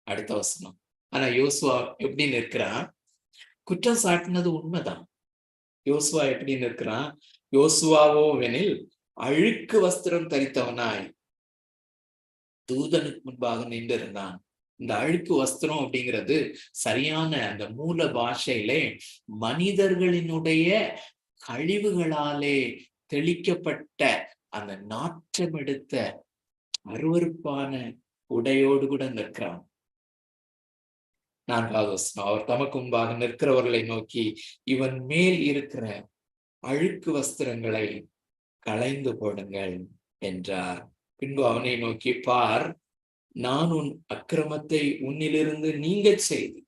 அடுத்த வசனம். ஆனா யோசுவா எப்படி நிற்கிறான்? குற்றம் சாட்டினது உண்மைதான். யோசுவா எப்படி நிற்கிறான்? யோசுவாவோ வெனில் அழுக்கு வஸ்திரம் தரித்தவனாய் தூதனுக்கு முன்பாக நின்றிருந்தான். இந்த அழுக்கு வஸ்திரம் அப்படிங்கிறது சரியான அந்த மூல பாஷையிலே மனிதர்களினுடைய கழிவுகளாலே தெளிக்கப்பட்ட அந்த நாற்றம் எடுத்த அருவருப்பான உடையோடு கூட நிற்கிறான். 4வது வசனம். அவர் தமக்கு முன்பாக நிற்கிறவர்களை நோக்கி, இவன் மேல் இருக்கிற அழுக்கு வஸ்திரங்களை களைந்து போடுங்கள் என்றார். பின்பு அவனை நோக்கி, பார், நான் உன் அக்கிரமத்தை உன்னிலிருந்து நீங்க செய்து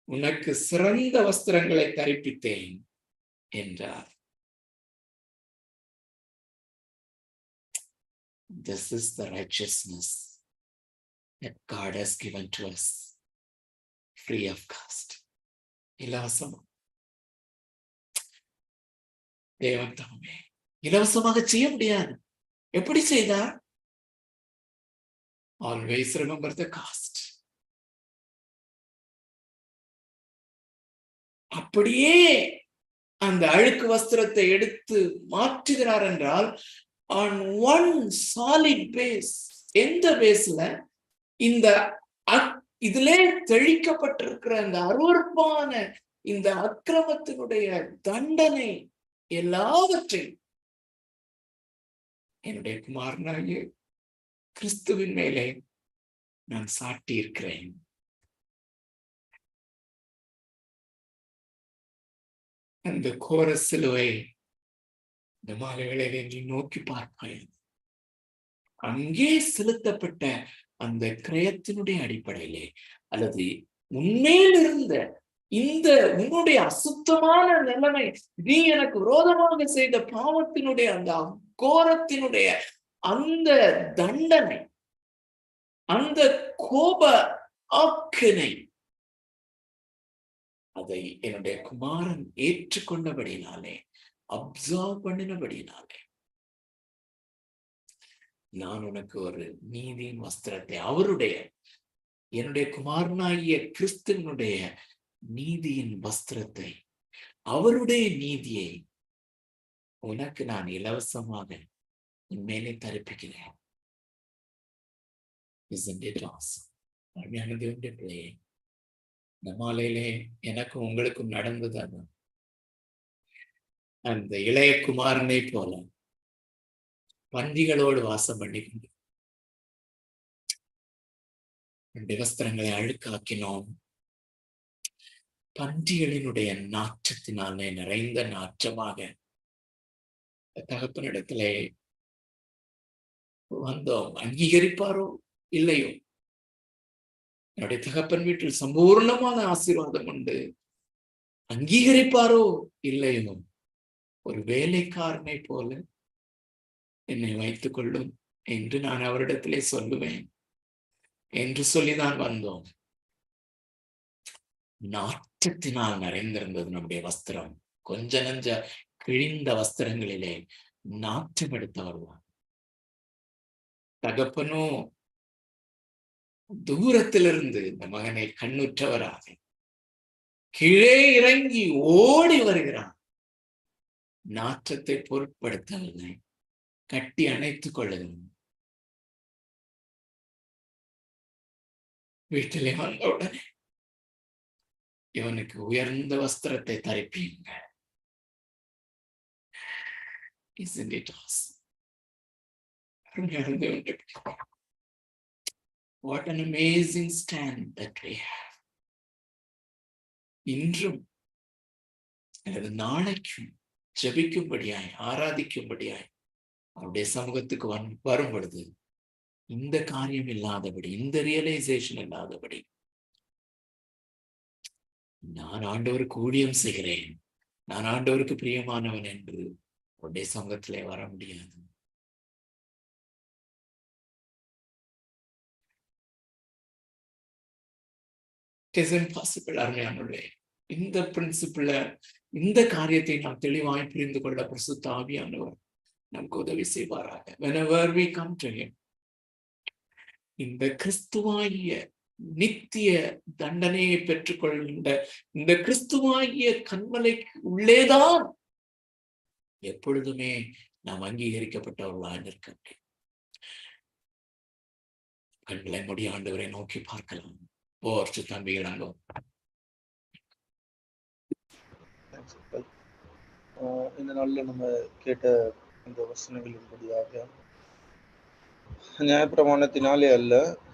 உனக்கு சிறந்த வஸ்திரங்களை தரிப்பித்தேன் என்றார். This is the righteousness that God has given to us free of cost. இலவசமா தேவன் தாமே இலவசமாக செய்ய முடியாது. எப்படி செய்தார்? Always remember the cost. அப்படியே அந்த அழுக்கு வஸ்திரத்தை எடுத்து மாற்றுகிறார் என்றால், on one solid base. எந்த பேஸ்ல? இந்த இதிலே தெளிக்கப்பட்டிருக்கிற இந்த அருவருப்பான இந்த அக்கிரமத்தினுடைய தண்டனை எல்லாவற்றையும் என்னுடைய குமாரனாகிய கிறிஸ்துவின் மேலே நான் சாட்டி இருக்கிறேன். அந்த கோர சிலுவை இந்த மாலை வேளையிலே நீ நோக்கி பார்ப்பாய். அங்கே செலுத்தப்பட்ட அந்த கிரயத்தினுடைய அடிப்படையிலே, அல்லது உண்மையில் இருந்த இந்த உன்னுடைய அசுத்தமான நிலைமை, நீ எனக்கு விரோதமாக செய்த பாவத்தினுடைய அந்த அகோரத்தினுடைய அந்த தண்டனை, அந்த கோப ஆக்கினை, அதை என்னுடைய குமாரன் ஏற்றுக்கொண்டபடினாலே, அப்சர்வ் பண்ணினபடினாலே, நான் உனக்கு ஒரு நீதியின் வஸ்திரத்தை, அவருடைய என்னுடைய குமாரனாகிய கிறிஸ்துவனுடைய நீதியின் வஸ்திரத்தை, அவருடைய நீதியை உனக்கு நான் இலவசமாக மேலே தரிப்பிக்கிறேன். நம்மாலே எனக்கும் உங்களுக்கும் நடந்தது அதான். அந்த இளைய குமாரனை போல பன்றிகளோடு வாசம் பண்ணிக்கொண்டு வஸ்திரங்களை அழுக்காக்கினோம். பன்றிகளினுடைய நாற்றத்தினாலே நிறைந்த நாற்றமாக தகப்பனிடத்திலே வந்தோம். அங்கீகரிப்பாரோ இல்லையோ, என்னுடைய தகப்பன் வீட்டில் சம்பூர்ணமான ஆசீர்வாதம் உண்டு. அங்கீகரிப்பாரோ இல்லையோ, ஒரு வேலைக்காரனை போல என்னை வைத்துக் கொள்ளும் என்று நான் அவரிடத்திலே சொல்லுவேன் என்று சொல்லிதான் வந்தோம். நாற்றத்தினால் நிறைந்திருந்தது நம்முடைய வஸ்திரம். கொஞ்ச நஞ்ச கிழிந்த வஸ்திரங்களிலே நாற்றம் எடுத்தவர்தான். தகப்பனோ தூரத்திலிருந்து இந்த மகனை கண்ணுற்றவராக கீழே இறங்கி ஓடி வருகிறான். நாற்றத்தை பொருட்படுத்தவில்லை, கட்டி அணைத்துக் கொள்ளுங்கள். வீட்டிலே வந்தவுடனே இவனுக்கு உயர்ந்த வஸ்திரத்தை தரிப்பீங்க. Isn't it awesome? What an amazing stand that we have. இன்றும் எனது நாளைக்கும் ஜெபிக்கும்படியாய், ஆராதிக்கும்படியாய் அவருடைய சமூகத்துக்கு வரும் பொழுது இந்த காரியம் இல்லாதபடி, இந்த ரியலைசேஷன் இல்லாதபடி நான் ஆண்டவருக்கு ஊழியம் செய்கிறேன், நான் ஆண்டவருக்கு பிரியமானவன் என்று அவருடைய சமூகத்திலே வர முடியாது. It is impossible. அருமையானவர்களே, இந்த பிரின்சிபிள, இந்த காரியத்தை நாம் தெளிவாய் புரிந்து கொள்ள பரிசுத்த ஆவியானவர் நமக்கு உதவி செய்வாராக. Whenever we come to him, இந்த கிறிஸ்துவாகிய நித்திய தண்டனையை பெற்றுக்கொள்கின்ற இந்த கிறிஸ்துவாகிய கண்மலைக்கு உள்ளேதான் எப்பொழுதுமே நாம் அங்கீகரிக்கப்பட்டவர்களாக இருக்க முடியும். கண்களை மூடி ஆண்டவரை நோக்கி பார்க்கலாம். போர்ச்சு தம்பிகளாங்க. இந்த நாளில் நம்ம கேட்ட இந்த வசனங்களின்படியாக நியாயப்பிரமாணத்தினாலே அல்ல,